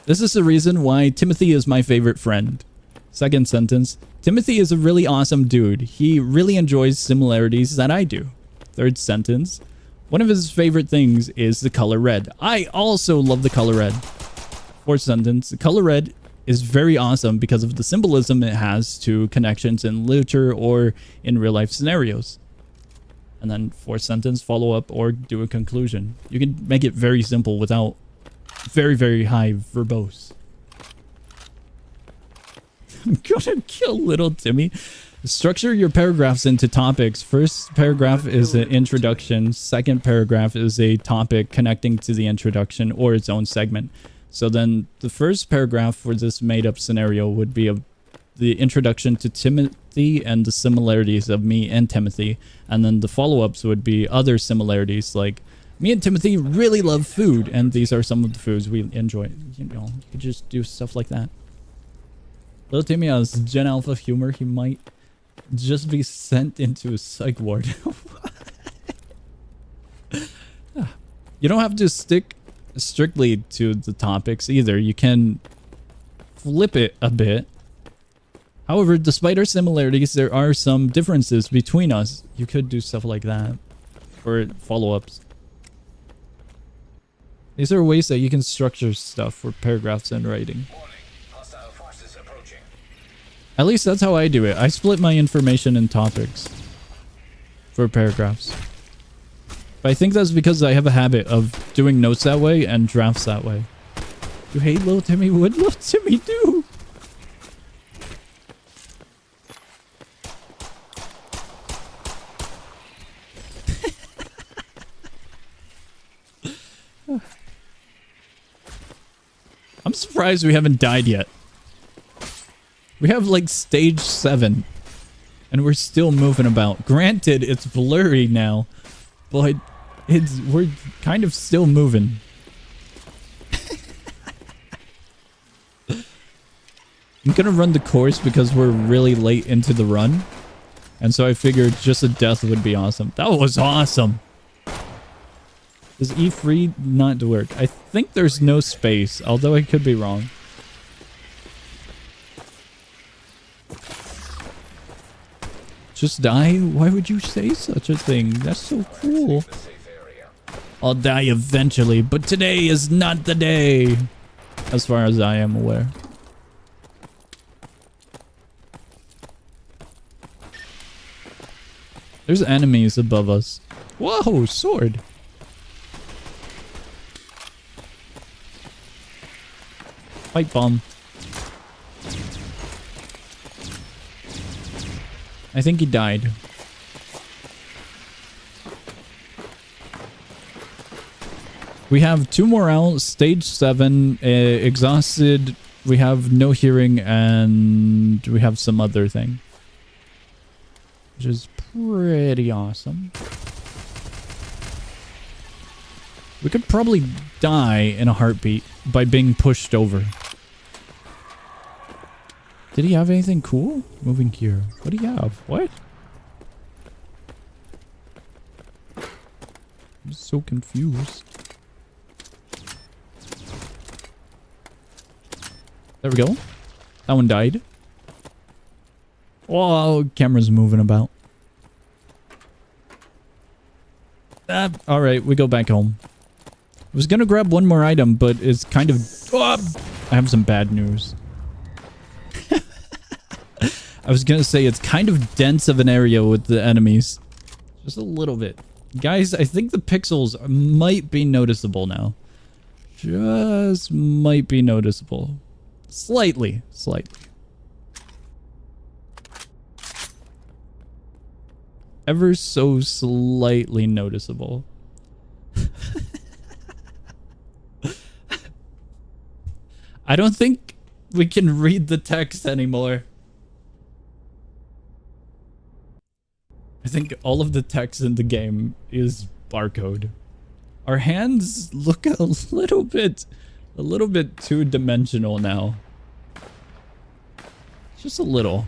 [SPEAKER 1] This is the reason why Timothy is my favorite friend. Second sentence. Timothy is a really awesome dude. He really enjoys similarities that I do. Third sentence. One of his favorite things is the color red. I also love the color red. Fourth sentence. The color red is very awesome because of the symbolism it has to connections in literature or in real life scenarios. And then fourth sentence, follow up or do a conclusion. You can make it very simple without very, very high verbose. I'm gonna kill little Timmy. Structure your paragraphs into topics. First paragraph is an introduction. Second paragraph is a topic connecting to the introduction or its own segment. So then the first paragraph for this made-up scenario would be the introduction to Timothy and the similarities of me and Timothy. And then the follow-ups would be other similarities like me and Timothy really love food and these are some of the foods we enjoy. You know, you could just do stuff like that. Little Timmy has Gen Alpha humor. He might just be sent into a psych ward. You don't have to stick strictly to the topics either. You can flip it a bit. However, despite our similarities, there are some differences between us. You could do stuff like that for follow-ups. These are ways that you can structure stuff for paragraphs and writing. At least that's how I do it. I split my information in topics for paragraphs. But I think that's because I have a habit of doing notes that way and drafts that way. You hate little Timmy? What little Timmy do? I'm surprised we haven't died yet. We have like stage 7. And we're still moving about. Granted, it's blurry now. But we're kind of still moving. I'm gonna run the course because we're really late into the run. And so I figured just a death would be awesome. That was awesome. Does E3 not work? I think there's no space, although I could be wrong. Just die? Why would you say such a thing? That's so cruel. I'll die eventually, but today is not the day. As far as I am aware. There's enemies above us. Whoa, sword. Fight bomb. I think he died. We have 2 more out. Stage 7. Exhausted. We have no hearing and we have some other thing. Which is pretty awesome. We could probably die in a heartbeat by being pushed over. Did he have anything cool? Moving here. What do you have? What? I'm so confused. There we go. That one died. Oh, camera's moving about. Alright, we go back home. I was gonna grab one more item, but it's kind of... Oh, I have some bad news. I was gonna say it's kind of dense of an area with the enemies. Just a little bit. Guys, I think the pixels might be noticeable now. Just might be noticeable. Slightly. Ever so slightly noticeable. I don't think we can read the text anymore. I think all of the text in the game is barcode. Our hands look a little bit two-dimensional now. Just a little.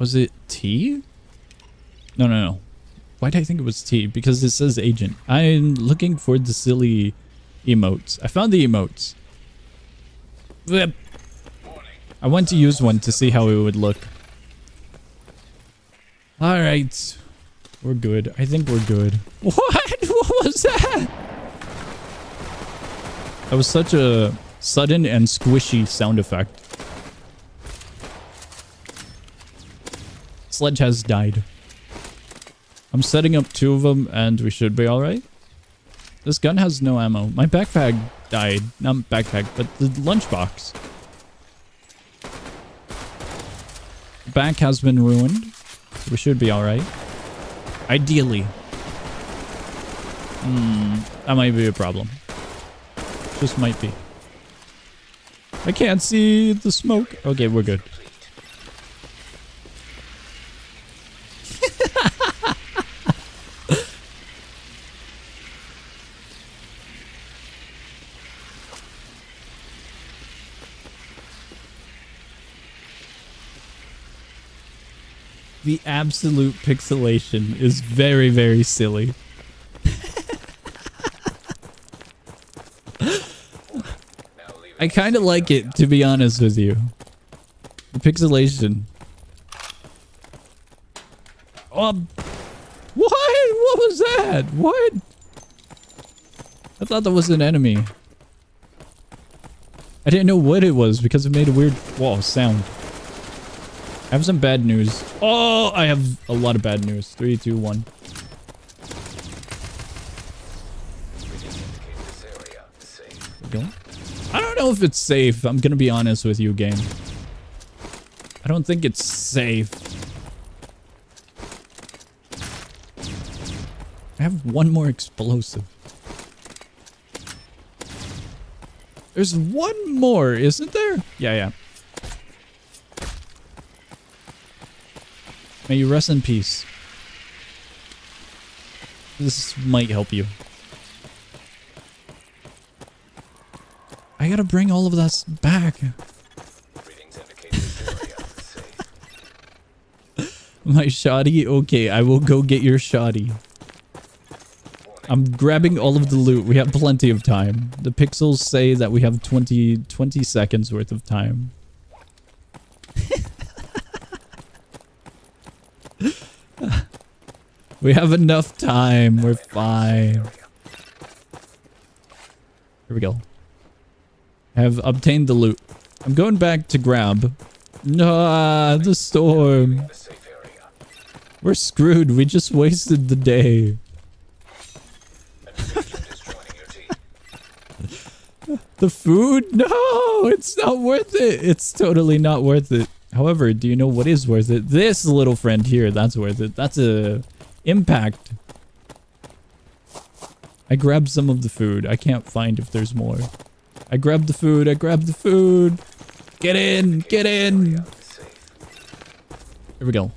[SPEAKER 1] Was it T? No. Why did I think it was T? Because it says agent. I'm looking for the silly emotes. I found the emotes. I want to use one to see how it would look. Alright. We're good. I think we're good. What? What was that? That was such a sudden and squishy sound effect. Sledge has died. I'm setting up 2 of them and we should be alright. This gun has no ammo. My backpack died. Not backpack, but the lunchbox. Back has been ruined. We should be alright. Ideally. That might be a problem. Just might be. I can't see the smoke. Okay, we're good. The absolute pixelation is very, very silly. I kind of like it, to be honest with you. The pixelation. Oh, what? What was that? What? I thought that was an enemy. I didn't know what it was because it made a weird sound. I have some bad news. Oh, I have a lot of bad news. 3, 2, 1. There we go. I don't know if it's safe. I'm gonna be honest with you, game. I don't think it's safe. have one more explosive. There's one more, isn't there? Yeah. May you rest in peace. This might help you. I gotta bring all of that back.
[SPEAKER 3] Readings indicate this area is safe.
[SPEAKER 1] My shoddy? Okay, I will go get your shoddy. I'm grabbing all of the loot. We have plenty of time. The pixels say that we have 20 seconds worth of time. We have enough time. We're fine. Here we go. I have obtained the loot. I'm going back to grab. Nah, the storm.
[SPEAKER 3] The safe area.
[SPEAKER 1] We're screwed. We just wasted the day.
[SPEAKER 3] An agent is joining your team.
[SPEAKER 1] The food? No, it's not worth it. It's totally not worth it. However, do you know what is worth it? This little friend here, that's worth it. That's a impact. I grabbed some of the food. I can't find if there's more. I grabbed the food. I grabbed the food. Get in. Get in.
[SPEAKER 3] Area is safe.
[SPEAKER 1] Here we go.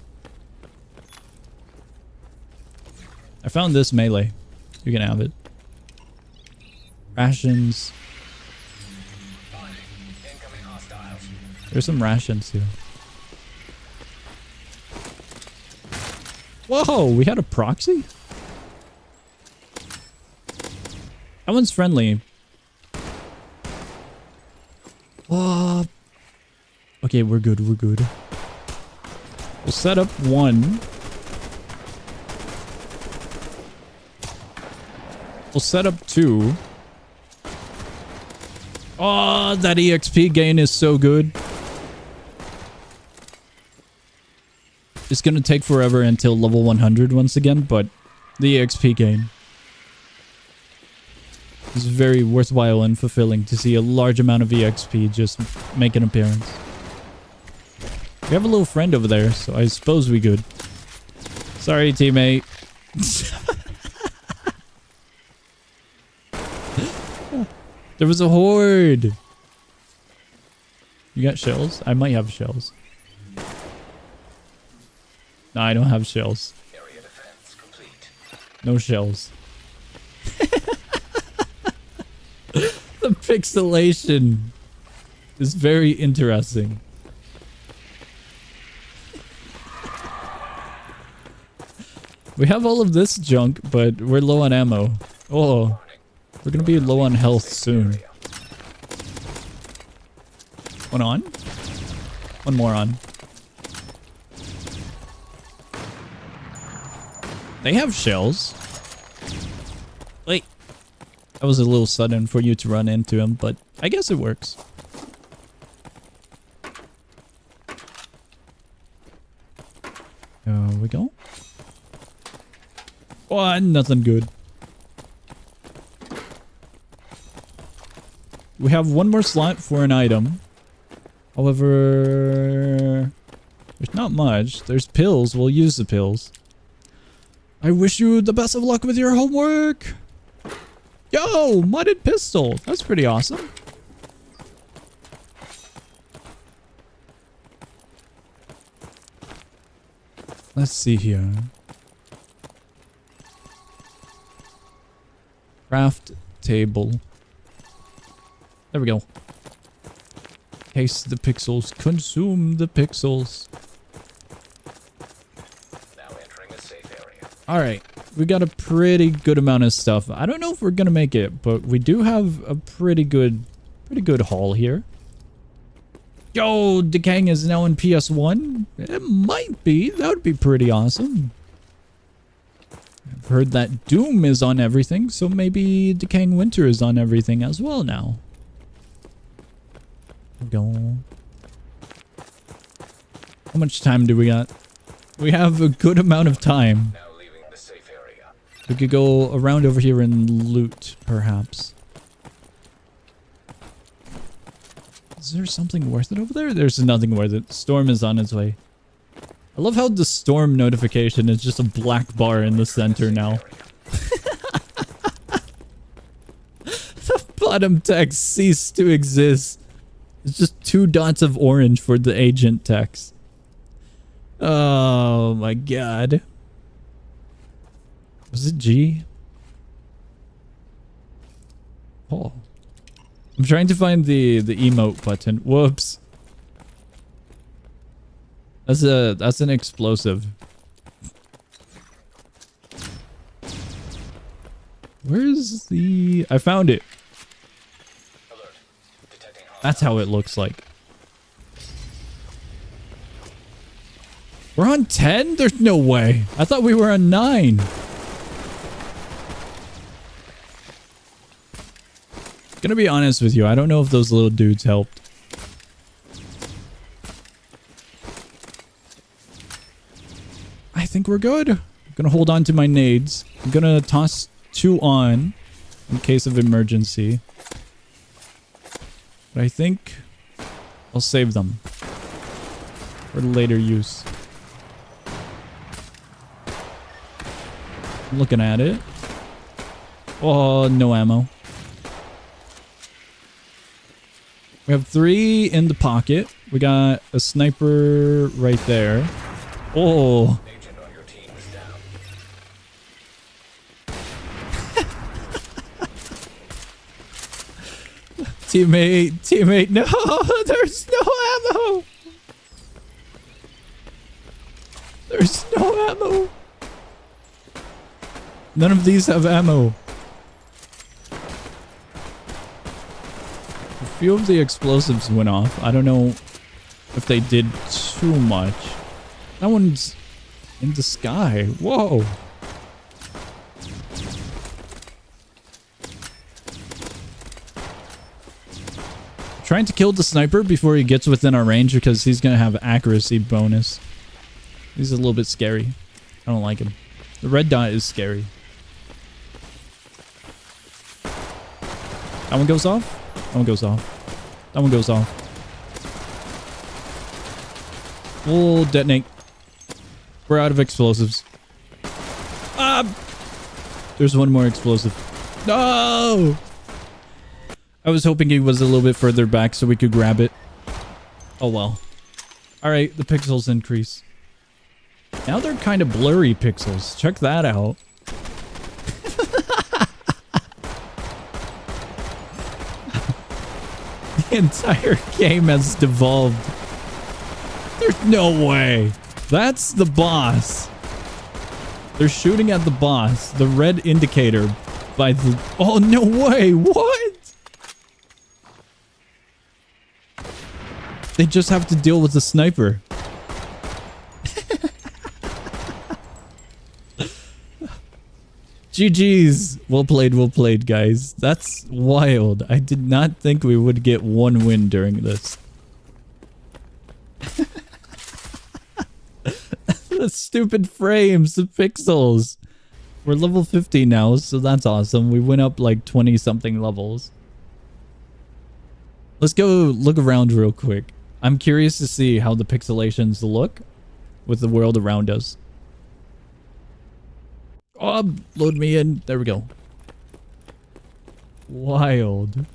[SPEAKER 1] I found this melee. You can have it. Rations.
[SPEAKER 3] Incoming hostiles.
[SPEAKER 1] There's some rations here. Whoa, we had a proxy? That one's friendly. Whoa. Okay, we're good, we're good. We'll set up one. We'll set up two. Oh, that EXP gain is so good. It's gonna take forever until level 100 once again, but the EXP gain is very worthwhile and fulfilling to see a large amount of EXP just make an appearance. We have a little friend over there, so I suppose we good. Sorry, teammate. There was a horde. You got shells? I might have shells. No, I don't have shells.
[SPEAKER 3] Area defense complete.
[SPEAKER 1] No shells. The pixelation is very interesting. We have all of this junk, but we're low on ammo. Oh, we're gonna be low on health soon. One on? One more on. They have shells. Wait. That was a little sudden for you to run into him, but I guess it works. There we go. Oh, nothing good. We have one more slot for an item. However, there's not much. There's pills. We'll use the pills. I wish you the best of luck with your homework. Yo, modded pistol. That's pretty awesome. Let's see here. Craft table. There we go. Taste the pixels. Consume the pixels.
[SPEAKER 3] Now entering a safe area.
[SPEAKER 1] Alright. We got a pretty good amount of stuff. I don't know if we're gonna make it, but we do have a pretty good haul here. Yo, Decaying is now in PS1? It might be. That would be pretty awesome. I've heard that Doom is on everything, so maybe Decaying Winter is on everything as well now. Go. How much time do we got? We have a good amount of time.
[SPEAKER 3] Now leaving the safe area.
[SPEAKER 1] We could go around over here and loot, perhaps. Is there something worth it over there? There's nothing worth it. Storm is on its way. I love how the storm notification is just a black bar in the center now. bottom text ceased to exist. It's just 2 dots of orange for the agent text. Oh my god. Was it G? Oh. I'm trying to find the emote button. Whoops. That's an explosive. Where's the... I found it. That's how it looks like. We're on 10? There's no way. I thought we were on 9. Gonna be honest with you, I don't know if those little dudes helped. I think we're good. I'm gonna hold on to my nades. I'm gonna toss 2 on in case of emergency. But I think I'll save them for later use. I'm looking at it. Oh, no ammo. We have 3 in the pocket. We got a sniper right there. Oh.
[SPEAKER 3] Agent on your team is down.
[SPEAKER 1] Teammate, no! There's no ammo! There's no ammo! None of these have ammo. A few of the explosives went off. I don't know if they did too much. That one's in the sky. Whoa! Trying to kill the sniper before he gets within our range because he's going to have accuracy bonus. He's a little bit scary. I don't like him. The red dot is scary. That one goes off. That one goes off. That one goes off. We'll detonate. We're out of explosives. Ah! There's one more explosive. No! I was hoping he was a little bit further back so we could grab it. Oh well. Alright, the pixels increase. Now they're kind of blurry pixels. Check that out. The entire game has devolved. There's no way. That's the boss. They're shooting at the boss. The red indicator by the... Oh, no way. What? They just have to deal with the sniper. GG's. Well played, guys. That's wild. I did not think we would get 1 win during this. The stupid frames, the pixels. We're level 50 now, so that's awesome. We went up like 20 something levels. Let's go look around real quick. I'm curious to see how the pixelations look with the world around us. Oh, load me in. There we go. Wild.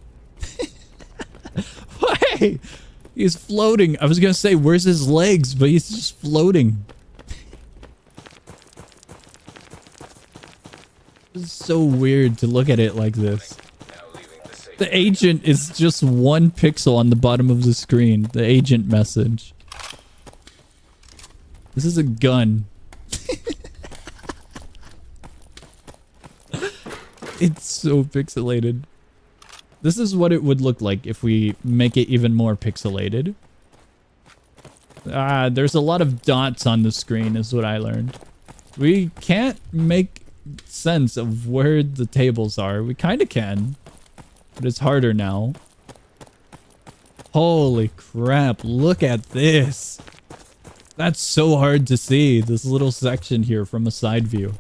[SPEAKER 1] Why? He's floating. I was going to say, where's his legs? But he's just floating. It's so weird to look at it like this. The agent is just 1 pixel on the bottom of the screen. The agent message. This is a gun. It's so pixelated. This is what it would look like if we make it even more pixelated. There's a lot of dots on the screen is what I learned. We can't make sense of where the tables are. We kind of can. But it's harder now. Holy crap, look at this. That's so hard to see, this little section here from a side view.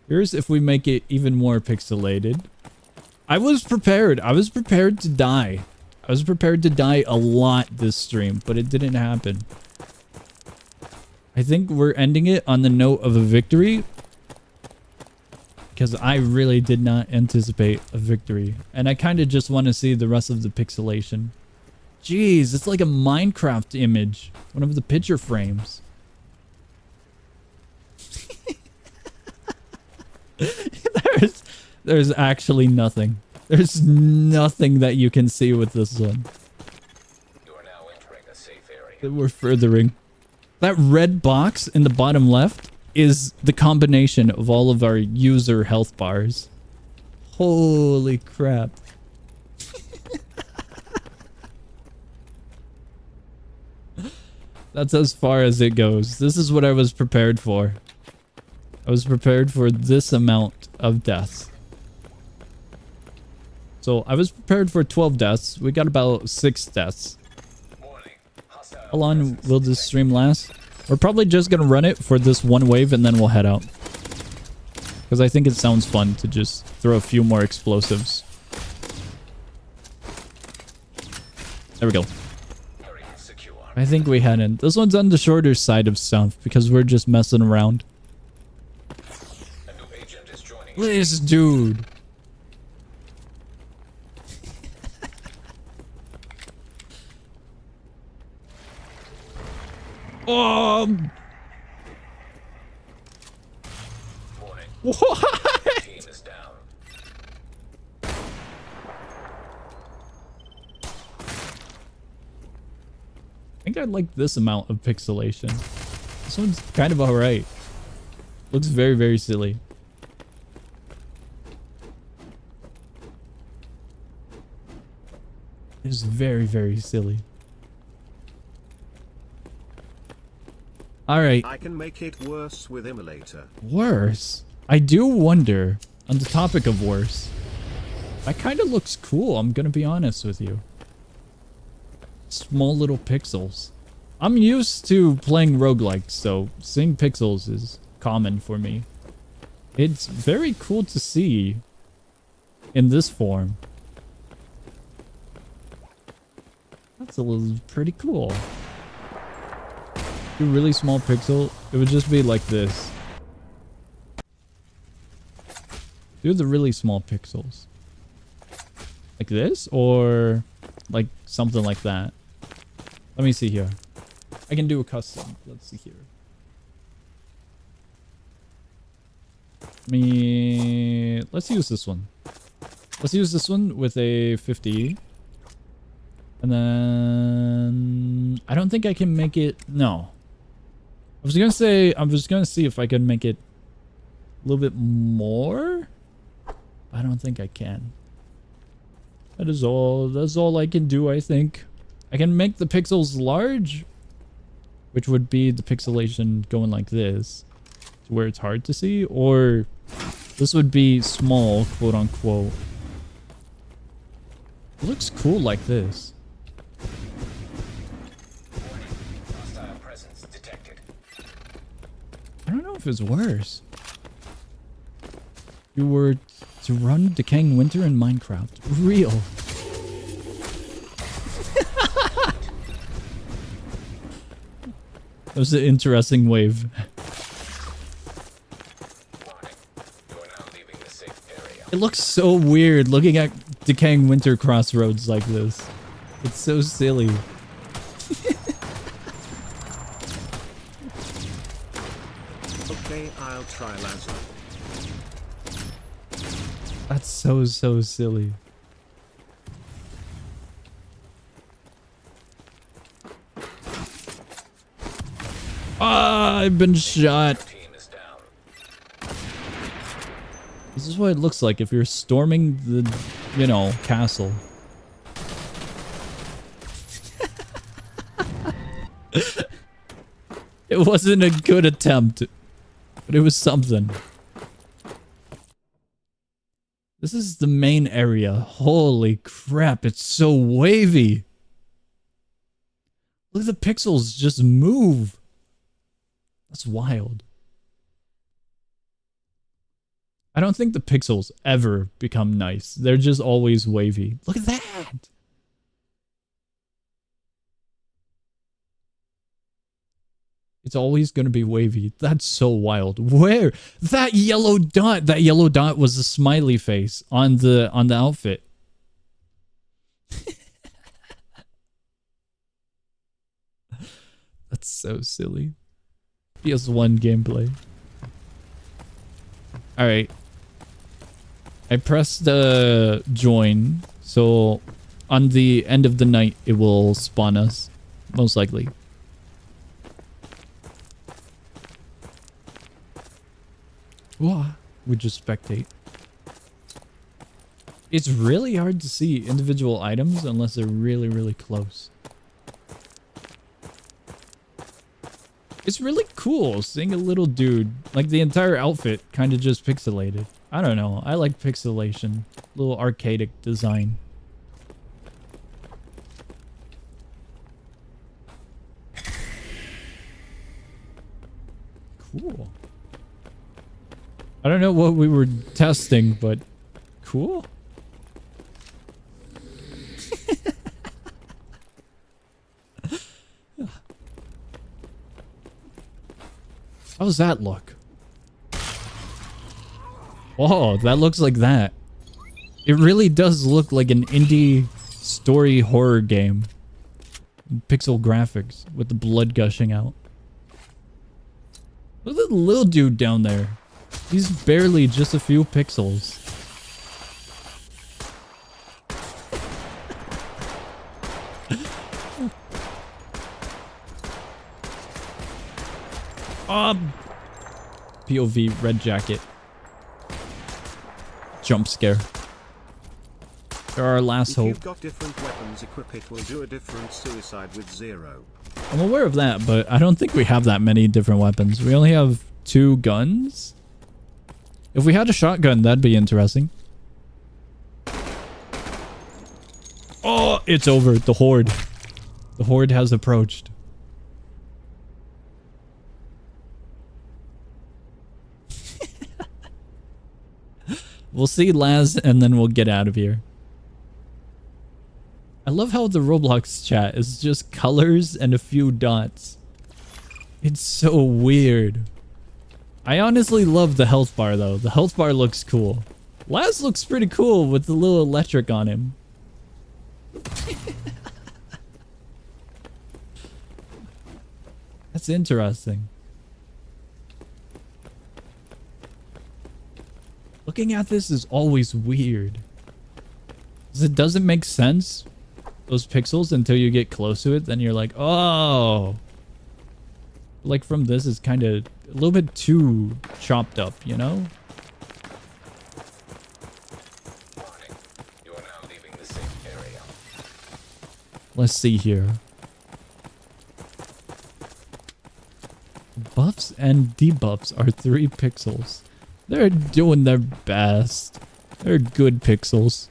[SPEAKER 1] Here's if we make it even more pixelated. I was prepared. I was prepared to die. I was prepared to die a lot this stream, but it didn't happen. I think we're ending it on the note of a victory. because I really did not anticipate a victory. And I kind of just want to see the rest of the pixelation. Jeez, it's like a Minecraft image. One of the picture frames. There's actually nothing. There's nothing that you can see with this one.
[SPEAKER 3] You are now entering a safe area.
[SPEAKER 1] We're furthering. That red box in the bottom left is the combination of all of our user health bars. Holy crap. That's as far as it goes. This is what I was prepared for. I was prepared for this amount of deaths. So I was prepared for 12 deaths. We got about 6 deaths.
[SPEAKER 3] Warning. Hostile
[SPEAKER 1] How long
[SPEAKER 3] presence
[SPEAKER 1] will this
[SPEAKER 3] detected.
[SPEAKER 1] stream last? We're probably just gonna run it for this one wave and then we'll head out. Because I think it sounds fun to just throw a few more explosives. There we go.
[SPEAKER 3] Area secure.
[SPEAKER 1] I think we had in. This one's on the shorter side of stuff because we're just messing around.
[SPEAKER 3] A new agent is joining.
[SPEAKER 1] This dude.
[SPEAKER 3] Warning.
[SPEAKER 1] What?
[SPEAKER 3] Team is down.
[SPEAKER 1] I think I like this amount of pixelation. This one's kind of alright. Looks very, very silly. It's very, very silly. Alright.
[SPEAKER 2] I can make it worse with emulator.
[SPEAKER 1] Worse. I do wonder, on the topic of worse, that kind of looks cool, I'm gonna be honest with you. Small little pixels. I'm used to playing roguelikes, so seeing pixels is common for me. It's very cool to see in this form. That's a little pretty cool. Do really small pixel, it would just be like this. Do the really small pixels. Like this, or like something like that. Let me see here. I can do a custom. Let's see here. Let's use this one. Let's use this one with a 50. And then I don't think I can make it. No. I was gonna see if I could make it a little bit more. I don't think I can. That's all I can do, I think. I can make the pixels large, which would be the pixelation going like this, to where it's hard to see, or this would be small, quote unquote. It looks cool like this.
[SPEAKER 3] Warning. Hostile presence detected.
[SPEAKER 1] I don't know if it's worse. You were to run Decaying Winter in Minecraft. Real. That was an interesting wave.
[SPEAKER 3] Warning. You are now leaving the safe area.
[SPEAKER 1] It looks so weird looking at Decaying Winter crossroads like this. It's so silly.
[SPEAKER 2] Okay, I'll try Lazo.
[SPEAKER 1] That's so silly. Ah, I've been shot.
[SPEAKER 3] Team is down.
[SPEAKER 1] This is what it looks like if you're storming the, you know, castle. It wasn't a good attempt, but it was something. This is the main area. Holy crap, it's so wavy. Look at the pixels just move. That's wild. I don't think the pixels ever become nice. They're just always wavy. Look at that. It's always going to be wavy. That's so wild. Where? That yellow dot. That yellow dot was a smiley face on the outfit. That's so silly. PS1 gameplay. Alright. I pressed the join, so on the end of the night it will spawn us, most likely. Whoa, we just spectate. It's really hard to see individual items unless they're really, really close. It's really cool seeing a little dude, like the entire outfit kind of just pixelated. I don't know. I like pixelation. Little archaic design. Cool. I don't know what we were testing, but cool. How does that look? Oh, that looks like that. It really does look like an indie story horror game. Pixel graphics with the blood gushing out. Look at the little dude down there. He's barely just a few pixels. POV red jacket. Jump scare. They're our last hope.
[SPEAKER 2] If you've got different weapons, equip it will do a different suicide with 0.
[SPEAKER 1] I'm aware of that, but I don't think we have that many different weapons. We only have 2 guns. If we had a shotgun, that'd be interesting. Oh, it's over. The horde. The horde has approached. We'll see Laz and then we'll get out of here. I love how the Roblox chat is just colors and a few dots. It's so weird. I honestly love the health bar though. The health bar looks cool. Laz looks pretty cool with the little electric on him. That's interesting. Looking at this is always weird. 'Cause it doesn't make sense, those pixels, until you get close to it. Then you're like, oh. Like from this is kind of a little bit too chopped up, you know?
[SPEAKER 3] Warning. You are now leaving the safe area.
[SPEAKER 1] Let's see here. Buffs and debuffs are 3 pixels. They're doing their best. They're good pixels.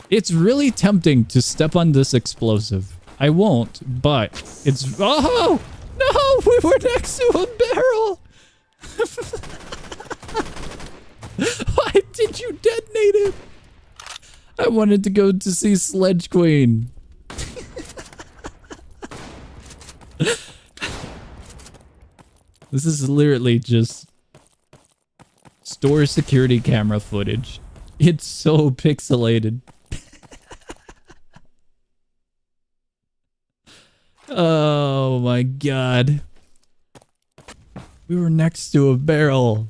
[SPEAKER 1] It's really tempting to step on this explosive. I won't, but it's... Oh! No! We were next to a barrel! Why did you detonate it? I wanted to go to see Sledge Queen. This is literally just store security camera footage. It's so pixelated. Oh my god. We were next to a barrel.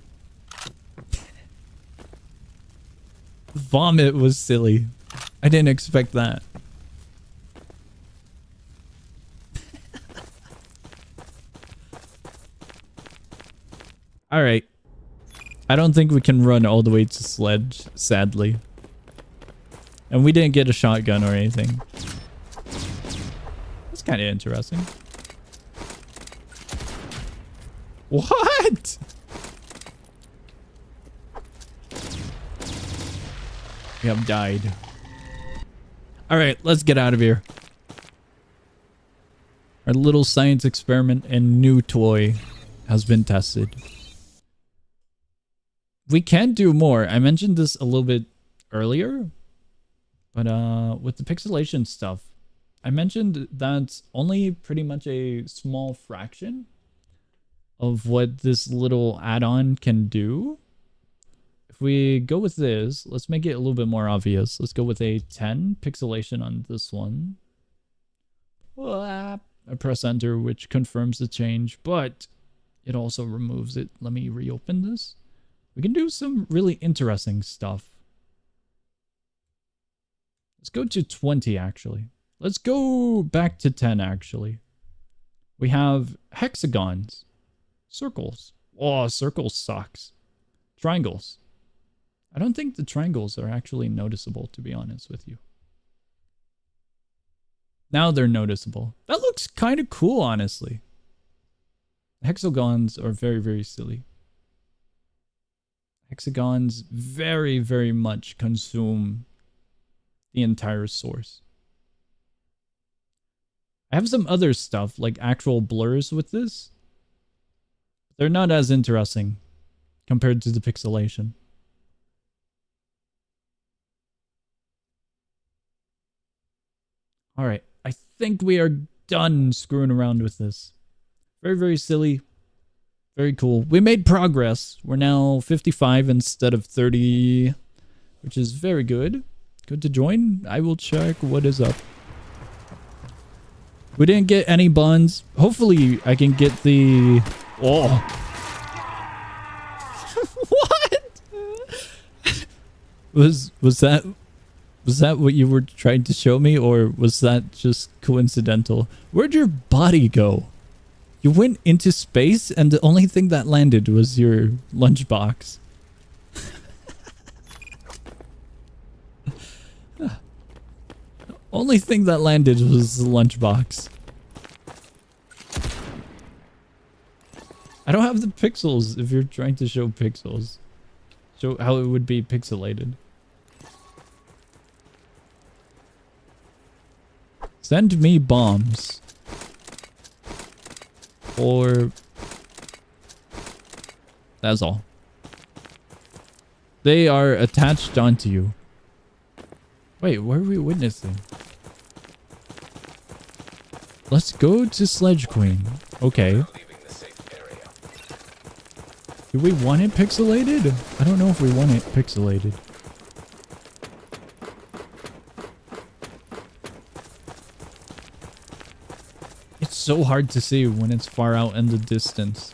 [SPEAKER 1] Vomit was silly. I didn't expect that. Alright. I don't think we can run all the way to Sledge, sadly. And we didn't get a shotgun or anything. That's kind of interesting. What? We have died. Alright, let's get out of here. Our little science experiment and new toy has been tested. We can do more. I mentioned this a little bit earlier, but with the pixelation stuff, I mentioned that's only pretty much a small fraction of what this little add-on can do. If we go with this, let's make it a little bit more obvious. Let's go with a 10 pixelation on this one. I press enter, which confirms the change, but it also removes it. Let me reopen this. We can do some really interesting stuff. Let's go to 20, actually. Let's go back to 10, actually. We have hexagons, circles. Oh, circles sucks. Triangles. I don't think the triangles are actually noticeable, to be honest with you. Now they're noticeable. That looks kind of cool, honestly. Hexagons are very, very silly. Hexagons very, very much consume the entire source. I have some other stuff, like actual blurs with this. They're not as interesting compared to the pixelation. Alright, I think we are done screwing around with this. Very, very silly. Very cool. We made progress. We're now 55 instead of 30, which is very good. Good to join. I will check what is up. We didn't get any buns. Hopefully I can get the... Oh. What? Was that what you were trying to show me, or was that just coincidental? Where'd your body go? You went into space and the only thing that landed was your lunchbox. Only thing that landed was the lunchbox. I don't have the pixels if you're trying to show pixels. Show how it would be pixelated. Send me bombs. Or... That's all. They are attached onto you. Wait, what are we witnessing? Let's go to Sledge Queen. Okay. Do we want it pixelated? I don't know if we want it pixelated. It's so hard to see when it's far out in the distance.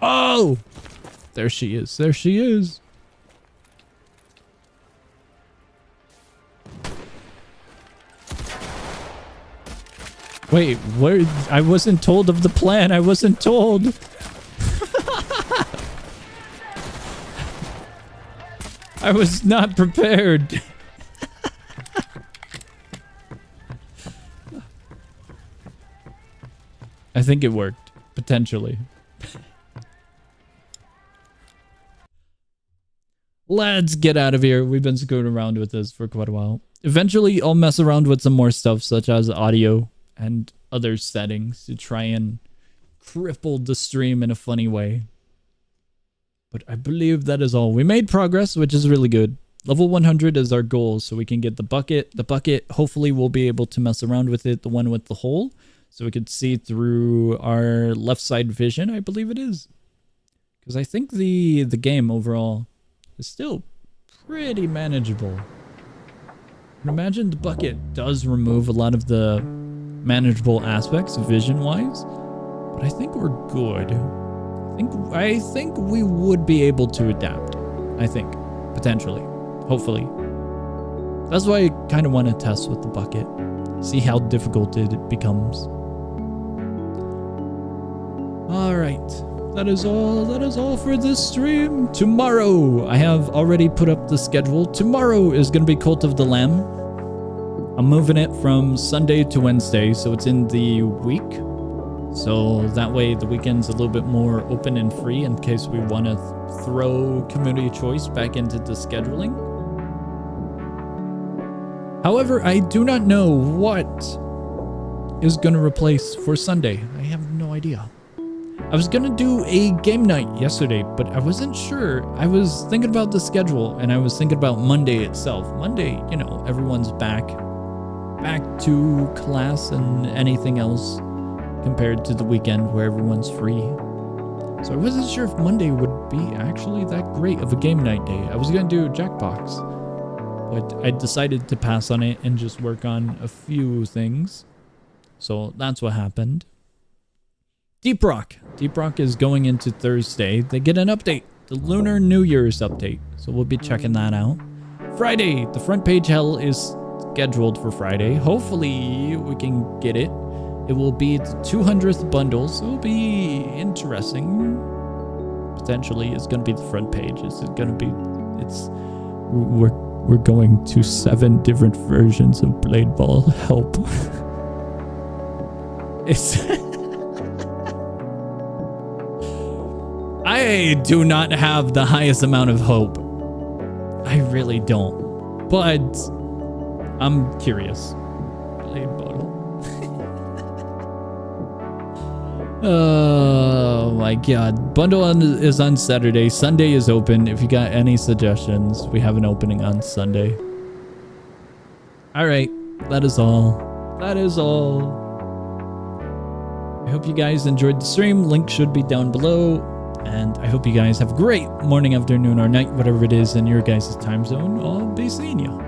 [SPEAKER 1] Oh! There she is. There she is. Wait, where? I wasn't told of the plan. I wasn't told. I was not prepared. I think it worked. Potentially. Let's get out of here. We've been screwing around with this for quite a while. Eventually, I'll mess around with some more stuff, such as audio and other settings, to try and cripple the stream in a funny way. But I believe that is all. We made progress, which is really good. Level 100 is our goal, so we can get the bucket. The bucket, hopefully, we'll be able to mess around with it, the one with the hole, so we could see through our left side vision, I believe it is. Because I think the game overall is still pretty manageable. And imagine the bucket does remove a lot of the manageable aspects vision-wise, but I think we're good. I think we would be able to adapt. I think, potentially, hopefully. That's why I kind of want to test with the bucket, see how difficult it becomes. All right. That is all for this stream. Tomorrow, I have already put up the schedule. Tomorrow is going to be Cult of the Lamb. I'm moving it from Sunday to Wednesday, so it's in the week. So that way the weekend's a little bit more open and free in case we want to throw community choice back into the scheduling. However, I do not know what is going to replace for Sunday. I have no idea. I was gonna do a game night yesterday, but I wasn't sure. I was thinking about the schedule, and I was thinking about Monday itself. Monday, you know, everyone's back to class and anything else compared to the weekend where everyone's free. So I wasn't sure if Monday would be actually that great of a game night day. I was gonna do Jackbox, but I decided to pass on it and just work on a few things. So that's what happened. Deep Rock is going into Thursday. They get an update, the Lunar New Year's update. So we'll be checking that out. Friday, the front page hell is scheduled for Friday. Hopefully we can get it. It will be the 200th bundle, so it'll be interesting. Potentially, it's gonna be the front page. We're going to 7 different versions of Blade Ball. Help. I do not have the highest amount of hope. I really don't. But I'm curious. Blade Bottle. Oh my god. Bundle is on Saturday. Sunday is open. If you got any suggestions, we have an opening on Sunday. Alright. That is all. I hope you guys enjoyed the stream. Link should be down below. And I hope you guys have a great morning, afternoon, or night, whatever it is in your guys' time zone. I'll be seeing you.